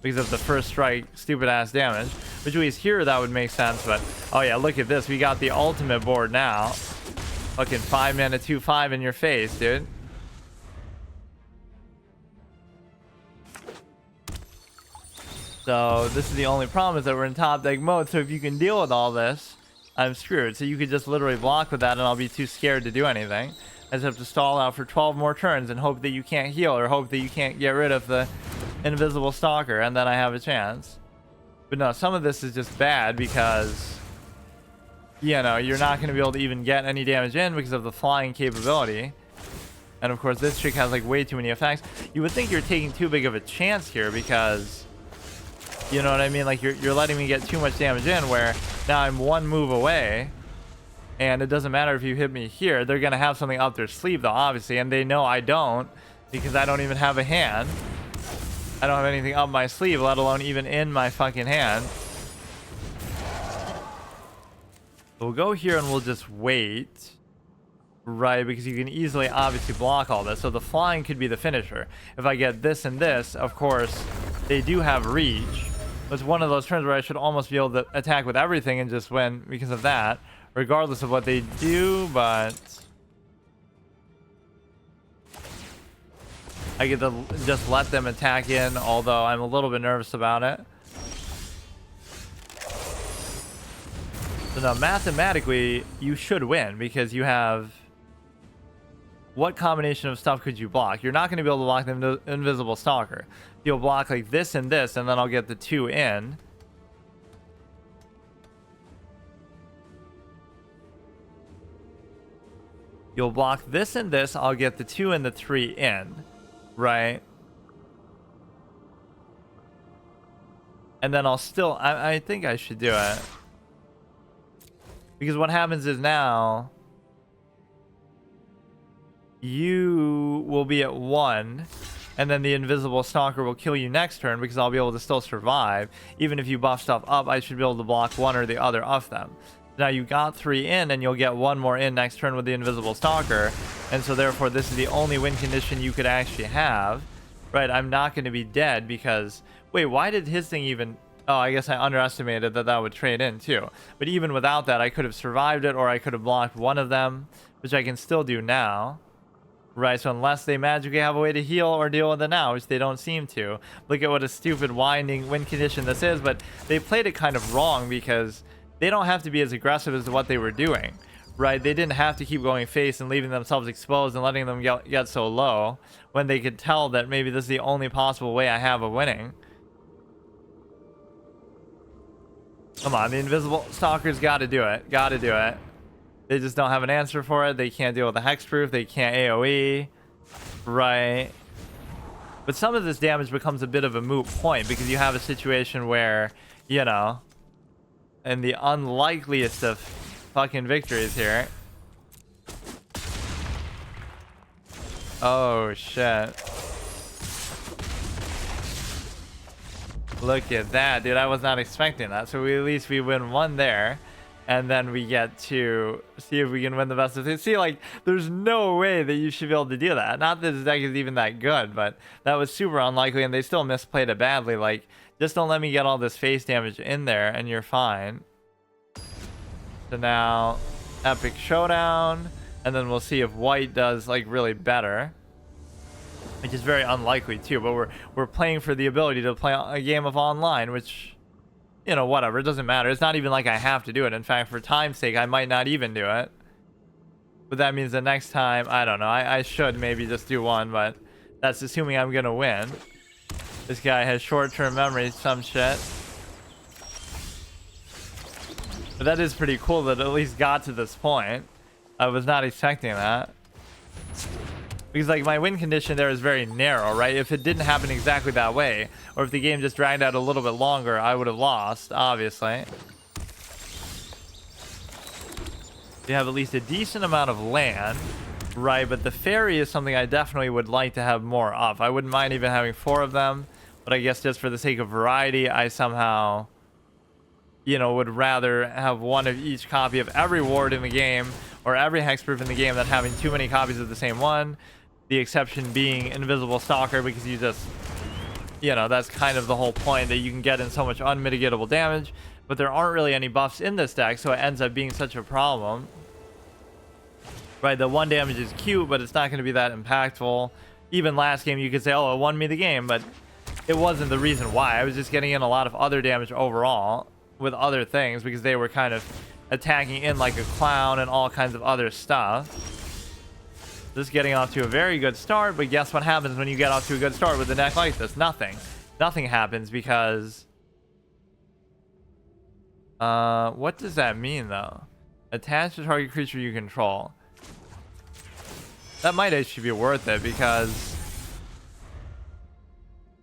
because of the first strike stupid ass damage, which at least here that would make sense. But oh yeah, look at this, we got the ultimate board now. Fucking 5 mana 2/5 in your face, dude. So this is the only problem, is that we're in top deck mode. So if you can deal with all this, I'm screwed. So you could just literally block with that and I'll be too scared to do anything. I just have to stall out for 12 more turns and hope that you can't heal, or hope that you can't get rid of the Invisible Stalker, and then I have a chance. But no, some of this is just bad because, you know, you're not going to be able to even get any damage in because of the flying capability. And of course this trick has like way too many effects. You would think you're taking too big of a chance here because, you know what I mean? Like, you're letting me get too much damage in, where now I'm one move away, and it doesn't matter if you hit me here. They're gonna have something up their sleeve though, obviously, and they know I don't, because I don't even have a hand. I don't have anything up my sleeve, let alone even in my fucking hand. We'll go here and we'll just wait, right, because you can easily obviously block all this. So the flying could be the finisher. If I get this and this, of course they do have reach. It's one of those turns where I should almost be able to attack with everything and just win because of that, regardless of what they do. But I get to just let them attack in, although I'm a little bit nervous about it. So now mathematically you should win, because you have, what combination of stuff could you block? You're not going to be able to block the Invisible Stalker. You'll block like this and this, and then I'll get the 2 in. You'll block this and this. I'll get the 2 and the 3 in, right? And then I'll still... I think I should do it. Because what happens is now... you will be at 1, and then the invisible stalker will kill you next turn because I'll be able to still survive. Even if you buff stuff up, I should be able to block one or the other of them. Now you got 3 in, and you'll get 1 more in next turn with the invisible stalker, and so therefore this is the only win condition you could actually have. Right, I'm not going to be dead because... wait, why did his thing even... oh, I guess I underestimated that would trade in too. But even without that, I could have survived it, or I could have blocked one of them, which I can still do now. Right, so unless they magically have a way to heal or deal with it now, which they don't seem to. Look at what a stupid winding win condition this is, but they played it kind of wrong because they don't have to be as aggressive as what they were doing. Right, they didn't have to keep going face and leaving themselves exposed and letting them get so low when they could tell that maybe this is the only possible way I have of winning. Come on, the invisible stalker's got to do it. Got to do it. They just don't have an answer for it. They can't deal with the hexproof. They can't AoE. Right. But some of this damage becomes a bit of a moot point because you have a situation where, you know, in the unlikeliest of fucking victories here. Oh, shit. Look at that, dude. I was not expecting that. So at least we win 1 there. And then we get to see if we can win the best of 3. See, like, there's no way that you should be able to do that. Not that this deck is even that good, but that was super unlikely, and they still misplayed it badly. Like, just don't let me get all this face damage in there, and you're fine. So now, Epic Showdown, and then we'll see if white does, like, really better. Which is very unlikely, too, but we're playing for the ability to play a game of online, which... you know, whatever, it doesn't matter. It's not even like I have to do it. In fact, for time's sake, I might not even do it. But that means the next time, I don't know, I should maybe just do 1, but that's assuming I'm gonna win. This guy has short-term memory, some shit. But that is pretty cool that it at least got to this point. I was not expecting that. Because, like, my win condition there is very narrow, right? If it didn't happen exactly that way, or if the game just dragged out a little bit longer, I would have lost, obviously. You have at least a decent amount of land, right? But the fairy is something I definitely would like to have more of. I wouldn't mind even having 4 of them, but I guess just for the sake of variety, I somehow, you know, would rather have 1 of each copy of every ward in the game, or every hexproof in the game, than having too many copies of the same one. The exception being Invisible Stalker, because you just, you know, that's kind of the whole point, that you can get in so much unmitigatable damage, but there aren't really any buffs in this deck, so it ends up being such a problem. Right, the 1 damage is cute, but it's not going to be that impactful. Even last game, you could say, oh, it won me the game, but it wasn't the reason why. I was just getting in a lot of other damage overall with other things, because they were kind of attacking in like a clown and all kinds of other stuff. Just getting off to a very good start, but guess what happens when you get off to a good start with a deck like this? Nothing. Nothing happens because... what does that mean, though? Attach to target creature you control. That might actually be worth it because...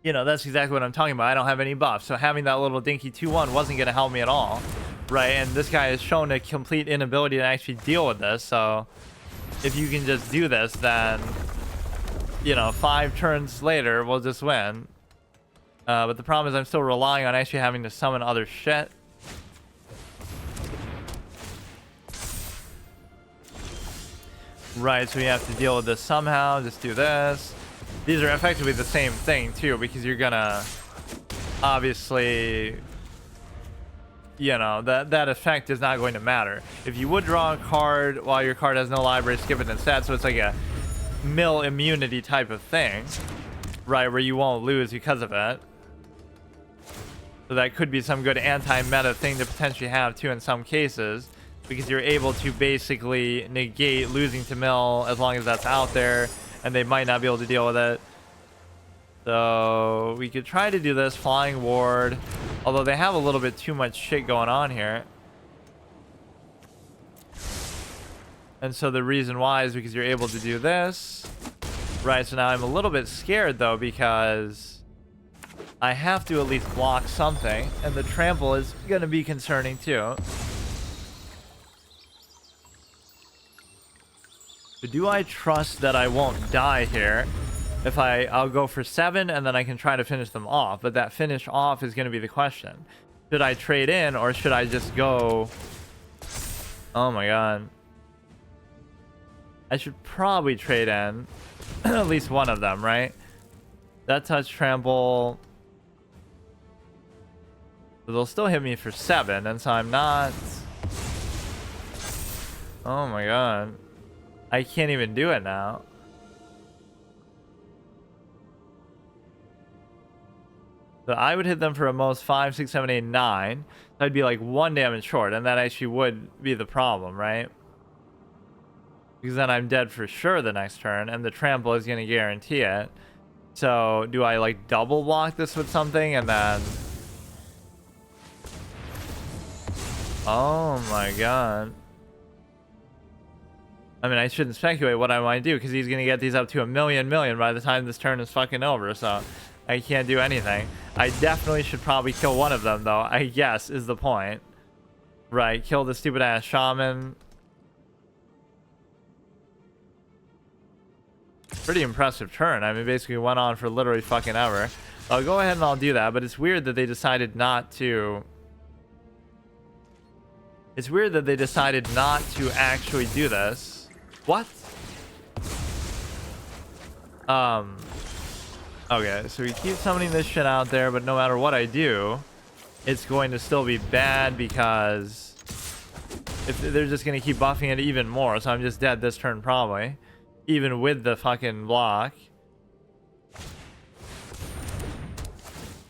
you know, that's exactly what I'm talking about. I don't have any buffs, so having that little dinky 2-1 wasn't going to help me at all. Right, and this guy has shown a complete inability to actually deal with this, so... if you can just do this, then, you know, 5 turns later, we'll just win. But the problem is I'm still relying on actually having to summon other shit. Right, so we have to deal with this somehow. Just do this. These are effectively the same thing, too, because you're gonna, obviously... you know, that effect is not going to matter. If you would draw a card while your card has no library, skip it instead, so it's like a mill immunity type of thing, right, where you won't lose because of it. So that could be some good anti-meta thing to potentially have too in some cases, because you're able to basically negate losing to mill as long as that's out there, and they might not be able to deal with it. So we could try to do this flying ward, although they have a little bit too much shit going on here. And so the reason why is because you're able to do this. Right, so now I'm a little bit scared, though, because I have to at least block something. And the trample is going to be concerning, too. But do I trust that I won't die here? If I'll go for 7, and then I can try to finish them off. But that finish off is going to be the question. Should I trade in, or should I just go... Oh my god. I should probably trade in at least one of them, right? That touch trample. So they'll still hit me for 7, and so I'm not... Oh my god. I can't even do it now. So I would hit them for a most 5, 6, 7, 8, 9. I'd be like 1 damage short, and that actually would be the problem, right? Because then I'm dead for sure the next turn, and the trample is going to guarantee it. So do I like double block this with something and then... Oh my god. I mean, I shouldn't speculate what I want to do, because he's going to get these up to a million by the time this turn is fucking over, so I can't do anything. I definitely should probably kill one of them, though, I guess, is the point. Right, kill the stupid-ass shaman. Pretty impressive turn. I mean, basically went on for literally fucking ever. I'll go ahead and I'll do that, but it's weird that they decided not to... It's weird that they decided not to actually do this. What? Okay, so we keep summoning this shit out there, but no matter what I do, it's going to still be bad because if they're just going to keep buffing it even more, so I'm just dead this turn probably. Even with the fucking block.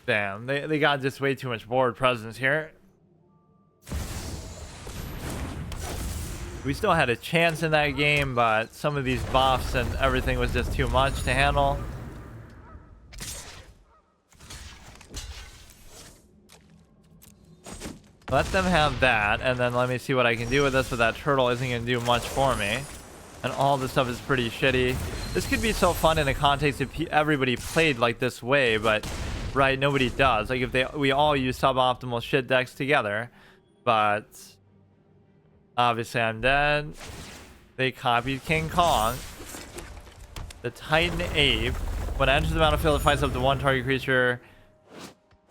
Damn, they got just way too much board presence here. We still had a chance in that game, but some of these buffs and everything was just too much to handle. Let them have that, and then let me see what I can do with this, but that turtle isn't going to do much for me. And all this stuff is pretty shitty. This could be so fun in a context if everybody played like this way, but right, nobody does. Like if we all use suboptimal shit decks together, but obviously I'm dead. They copied King Kong. The Titan Ape. When it enters the battlefield, it fights up to 1 target creature.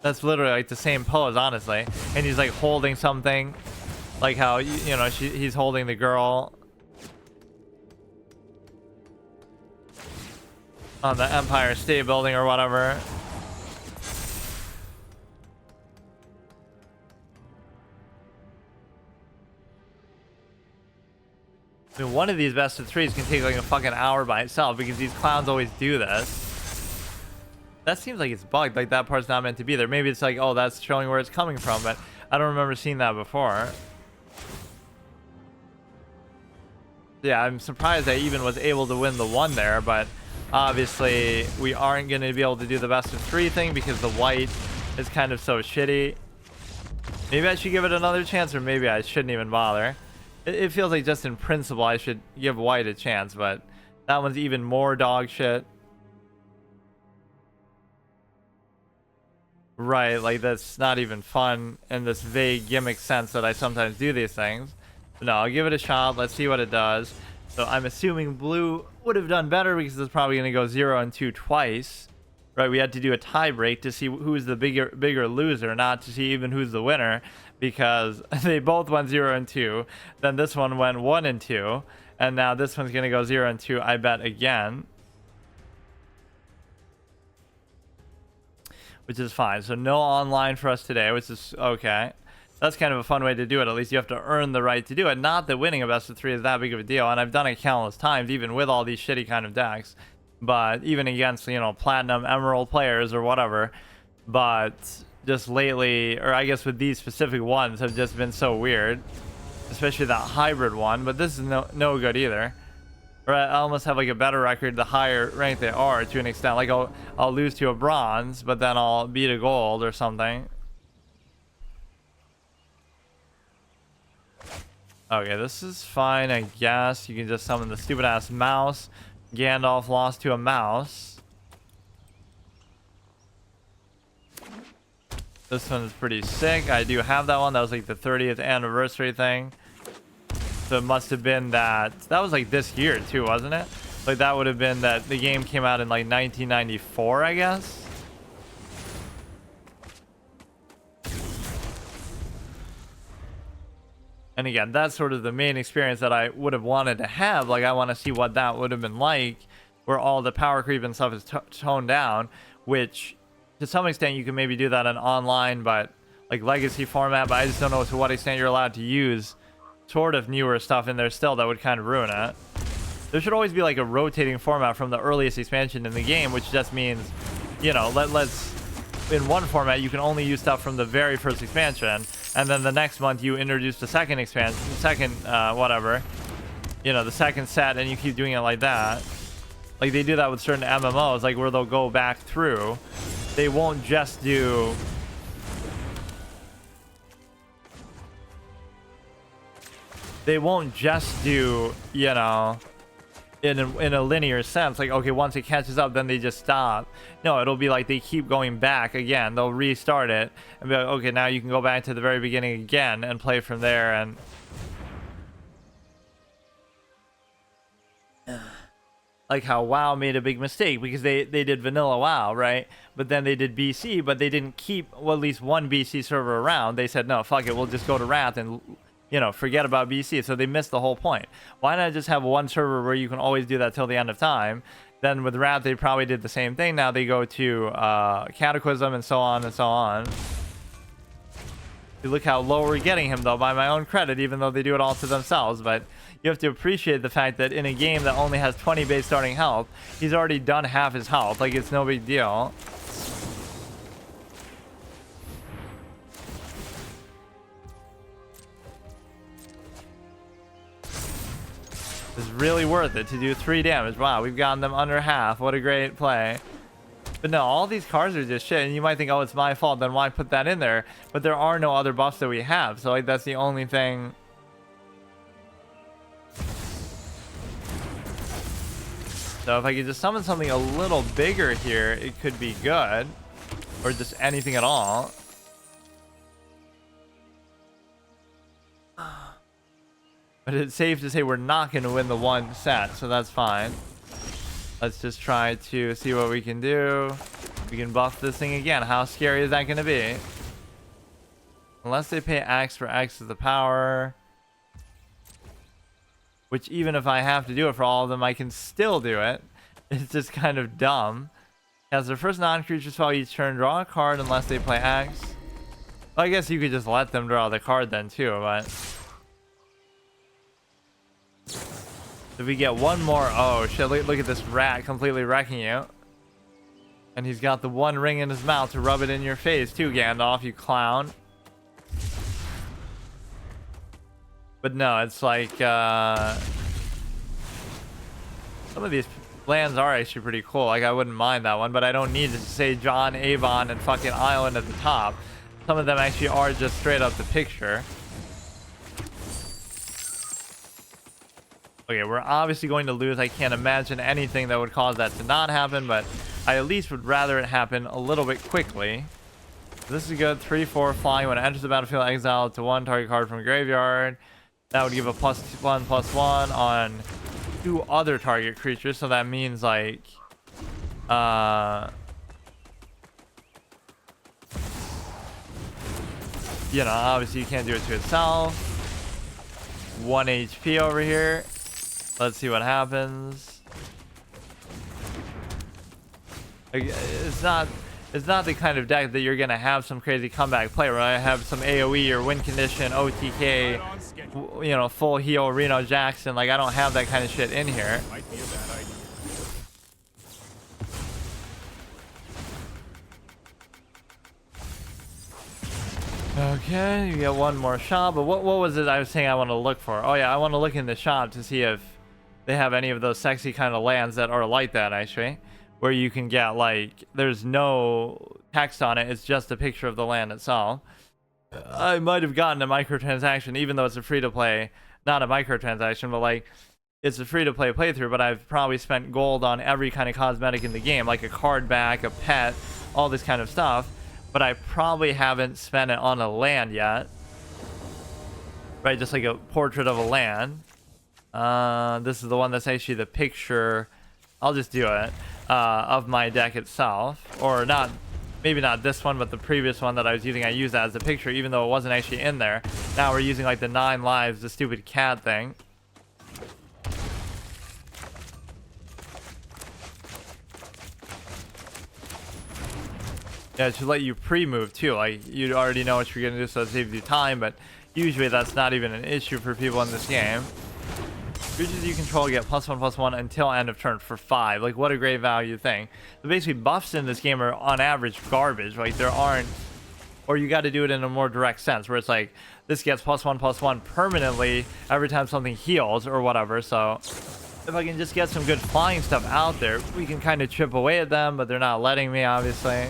That's literally like the same pose, honestly. And he's like holding something, like how you know he's holding the girl on the Empire State Building or whatever. I mean, one of these best of 3s can take like a fucking hour by itself because these clowns always do this. That seems like it's bugged, like that part's not meant to be there. Maybe it's like, oh, that's showing where it's coming from, but I don't remember seeing that before. Yeah, I'm surprised I even was able to win the 1 there, but obviously we aren't going to be able to do the best of 3 thing because the white is kind of so shitty. Maybe I should give it another chance, or maybe I shouldn't even bother. It feels like just in principle I should give white a chance, but that one's even more dog shit. Right, like that's not even fun in this vague gimmick sense that I sometimes do these things. But no, I'll give it a shot. Let's see what it does. So I'm assuming blue would have done better because it's probably going to go 0 and 2 twice. Right, we had to do a tie break to see who's the bigger loser, not to see even who's the winner, because they both went 0 and 2. Then this one went 1 and 2, and now this one's going to go 0 and 2, I bet, again. Which is fine. So no online for us today, which is okay. That's kind of a fun way to do it. At least you have to earn the right to do it. Not that winning a best of 3 is that big of a deal, and I've done it countless times, even with all these shitty kind of decks. But even against, you know, platinum, emerald players or whatever. But just lately, or I guess with these specific ones, have just been so weird. Especially that hybrid one, but this is no good either. Or I almost have like a better record the higher rank they are to an extent. Like I'll lose to a bronze, but then I'll beat a gold or something. Okay, this is fine, I guess. You can just summon the stupid ass mouse. Gandalf lost to a mouse. This one is pretty sick. I do have that one. That was like the 30th anniversary thing. So it must have been that was like this year too, wasn't it? Like that would have been that the game came out in like 1994, I guess. And again, that's sort of the main experience that I would have wanted to have. Like I want to see what that would have been like, where all the power creep and stuff is toned down, which to some extent you can maybe do that in online, but like legacy format, but I just don't know to what extent you're allowed to use sort of newer stuff in there still that would kind of ruin it. There should always be like a rotating format from the earliest expansion in the game, which just means, you know, let's in one format you can only use stuff from the very first expansion, and then the next month you introduce the second expansion, whatever, you know, the second set, and you keep doing it like that. Like they do that with certain MMOs, like where they'll go back through. They won't just do you know, in a linear sense, like, okay, once it catches up, then they just stop. No, it'll be like they keep going back again. They'll restart it and be like, okay, now you can go back to the very beginning again and play from there. And like how WoW made a big mistake because they did vanilla WoW, right? But then they did BC, but they didn't keep, well, at least one BC server around. They said, no, fuck it, we'll just go to Wrath and, you know, forget about BC. So they missed the whole point. Why not just have one server where you can always do that till the end of time? Then with Wrath, they probably did the same thing. Now they go to Cataclysm and so on and so on. You look how low we're getting him, though, by my own credit, even though they do it all to themselves. But you have to appreciate the fact that in a game that only has 20 base starting health, he's already done half his health. Like, it's no big deal. It's really worth it to do 3 damage. Wow, we've gotten them under half. What a great play. But no, all these cards are just shit. And you might think, oh, it's my fault. Then why put that in there? But there are no other buffs that we have. So, like, that's the only thing. So if I could just summon something a little bigger here, it could be good. Or just anything at all. But it's safe to say we're not going to win the one set, so that's fine. Let's just try to see what we can do. We can buff this thing again. How scary is that going to be? Unless they pay X for X as the power. Which even if I have to do it for all of them, I can still do it. It's just kind of dumb. As their first non-creature spell each turn, draw a card unless they play X. Well, I guess you could just let them draw the card then too, but... If we get one more, oh shit, look at this rat completely wrecking you. And he's got the one ring in his mouth to rub it in your face too, Gandalf, you clown. But no, it's like, some of these lands are actually pretty cool. Like, I wouldn't mind that one, but I don't need to say John, Avon, and fucking Island at the top. Some of them actually are just straight up the picture. Okay, we're obviously going to lose. I can't imagine anything that would cause that to not happen, but I at least would rather it happen a little bit quickly. This is good. 3/4 flying. When it enters the battlefield, exile to 1 target card from graveyard. That would give a +1/+1 on 2 other target creatures. So that means like, you know, obviously you can't do it to itself. 1 HP over here. Let's see what happens. Like, it's not the kind of deck that you're gonna have some crazy comeback play where I have some AoE or win condition, OTK, you know, full heal Reno Jackson. Like, I don't have that kind of shit in here. Might be a bad idea. Okay, you get one more shop. But what was it I was saying I want to look for? Oh yeah, I want to look in the shop to see if they have any of those sexy kind of lands that are like that, actually, where you can get, like, there's no text on it, it's just a picture of the land itself. I might have gotten a microtransaction, even though it's a free-to-play not a microtransaction, but like it's a free to play playthrough, but I've probably spent gold on every kind of cosmetic in the game, like a card back, a pet, all this kind of stuff, but I probably haven't spent it on a land yet. Right, just like a portrait of a land. This is the one that's actually the picture. I'll just do it of my deck itself, or not. Maybe not this one, but the previous one that I was using. I used that as a picture, even though it wasn't actually in there. Now we're using like the 9 lives, the stupid cat thing. Yeah, it should let you pre-move too. Like you already know what you're gonna do, so it saves you time. But usually that's not even an issue for people in this game. Creatures you control get +1/+1 until end of turn for 5. Like, what a great value thing. So basically, buffs in this game are on average garbage. Like, there aren't, or you got to do it in a more direct sense, where it's like this gets +1/+1 permanently every time something heals or whatever. So if I can just get some good flying stuff out there, we can kind of chip away at them, but they're not letting me, obviously.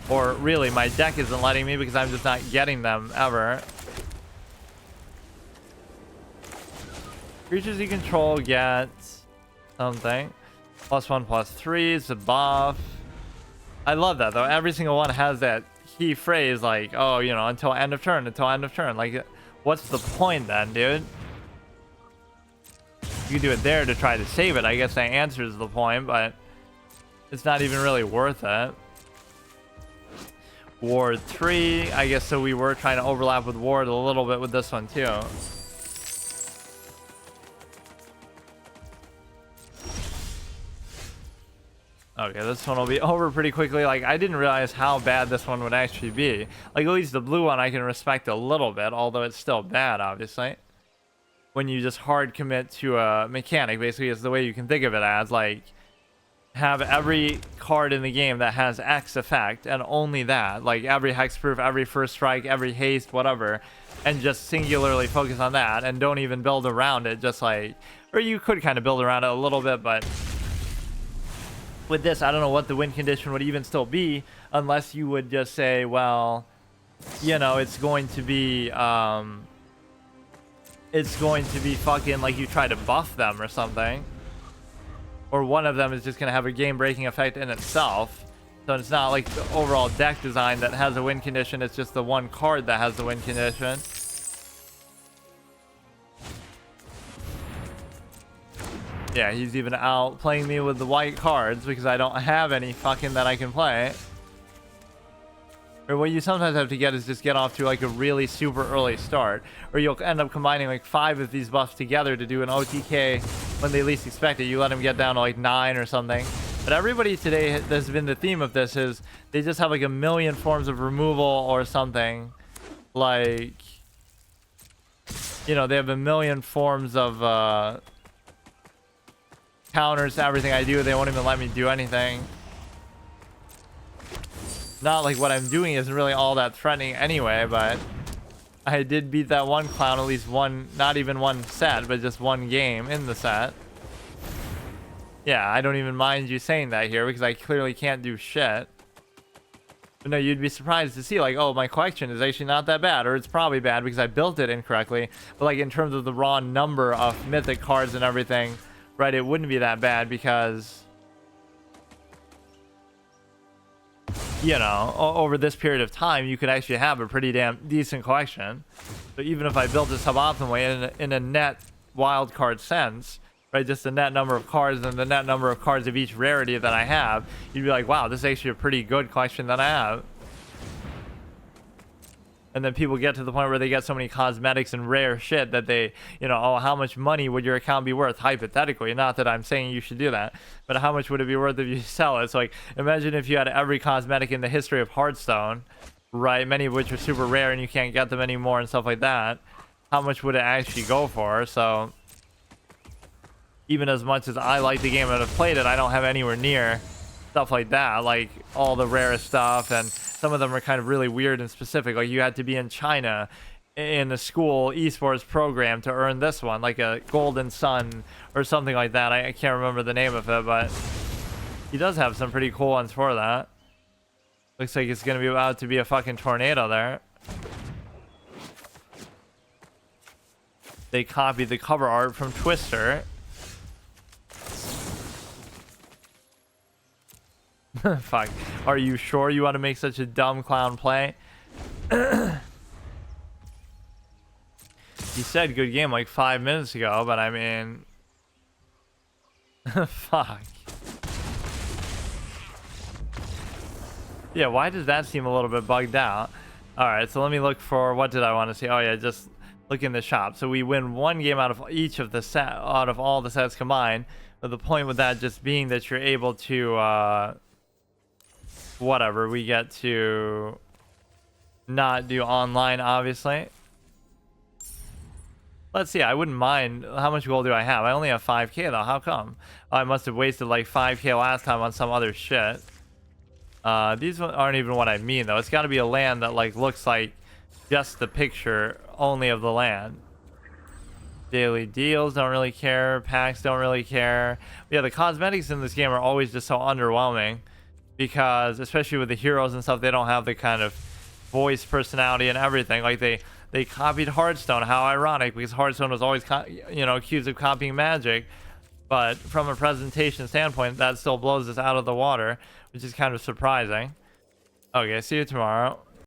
Or really, my deck isn't letting me because I'm just not getting them ever. Creatures you control get something. +1/+3 is a buff. I love that though. Every single one has that key phrase like, oh, you know, until end of turn, until end of turn. Like, what's the point then, dude? You can do it there to try to save it. I guess that answers the point, but it's not even really worth it. Ward 3, I guess so we were trying to overlap with Ward a little bit with this one too. Okay, this one will be over pretty quickly. Like, I didn't realize how bad this one would actually be. Like, at least the blue one I can respect a little bit, although it's still bad, obviously. When you just hard commit to a mechanic, basically, is the way you can think of it as. Like, have every card in the game that has X effect, and only that. Like, every hexproof, every first strike, every haste, whatever. And just singularly focus on that, and don't even build around it, just like... Or you could kind of build around it a little bit, but... With this, I don't know what the win condition would even still be, unless you would just say, well, you know, it's going to be fucking like you try to buff them or something, or one of them is just gonna have a game-breaking effect in itself. So it's not like the overall deck design that has a win condition, it's just the one card that has the win condition. Yeah, he's even out playing me with the white cards because I don't have any fucking that I can play. Or what you sometimes have to get is just get off to like a really super early start. Or you'll end up combining like 5 of these buffs together to do an OTK when they least expect it. You let them get down to like 9 or something. But everybody today, that's been the theme of this, is they just have like a million forms of removal or something. Like, you know, they have a million forms of... counters to everything I do. They won't even let me do anything. Not like what I'm doing isn't really all that threatening anyway, but I did beat that one clown at least one, not even one set, but just one game in the set. Yeah, I don't even mind you saying that here because I clearly can't do shit. But no, you'd be surprised to see like, oh, my collection is actually not that bad, or it's probably bad because I built it incorrectly. But like in terms of the raw number of mythic cards and everything, right, it wouldn't be that bad because, you know, over this period of time, you could actually have a pretty damn decent collection. So even if I built it suboptimally in a net wild card sense, right, just the net number of cards and the net number of cards of each rarity that I have, you'd be like, wow, this is actually a pretty good collection that I have. And then people get to the point where they get so many cosmetics and rare shit that they, you know, oh, how much money would your account be worth? Hypothetically, not that I'm saying you should do that, but how much would it be worth if you sell it? So like, imagine if you had every cosmetic in the history of Hearthstone, right? Many of which are super rare and you can't get them anymore and stuff like that. How much would it actually go for? So even as much as I like the game and have played it, I don't have anywhere near stuff like that, like all the rarest stuff, and some of them are kind of really weird and specific. Like you had to be in China in a school esports program to earn this one, like a Golden Sun or something like that. I can't remember the name of it, but he does have some pretty cool ones for that. Looks like it's gonna be about to be a fucking tornado there. they copied the cover art from Twister. Fuck. Are you sure you want to make such a dumb clown play? You said good game like 5 minutes ago, but I mean... Fuck. Yeah, why does that seem a little bit bugged out? Alright, so let me look for... What did I want to see? Oh yeah, just look in the shop. So we win one game out of each of the set, out of all the sets combined. But the point with that just being that you're able to... whatever, we get to not do online, obviously. Let's see, I wouldn't mind. How much gold do I have? I only have 5k though. How come? Oh, I must have wasted like 5k last time on some other shit. These aren't even what I mean though. It's got to be a land that like looks like just the picture only of the land. Daily deals, don't really care. Packs, don't really care. Yeah, the cosmetics in this game are always just so underwhelming. Because especially with the heroes and stuff, they don't have the kind of voice, personality, and everything. Like they copied Hearthstone. How ironic, because Hearthstone was always accused of copying Magic, but from a presentation standpoint, that still blows us out of the water, which is kind of surprising. Okay, see you tomorrow.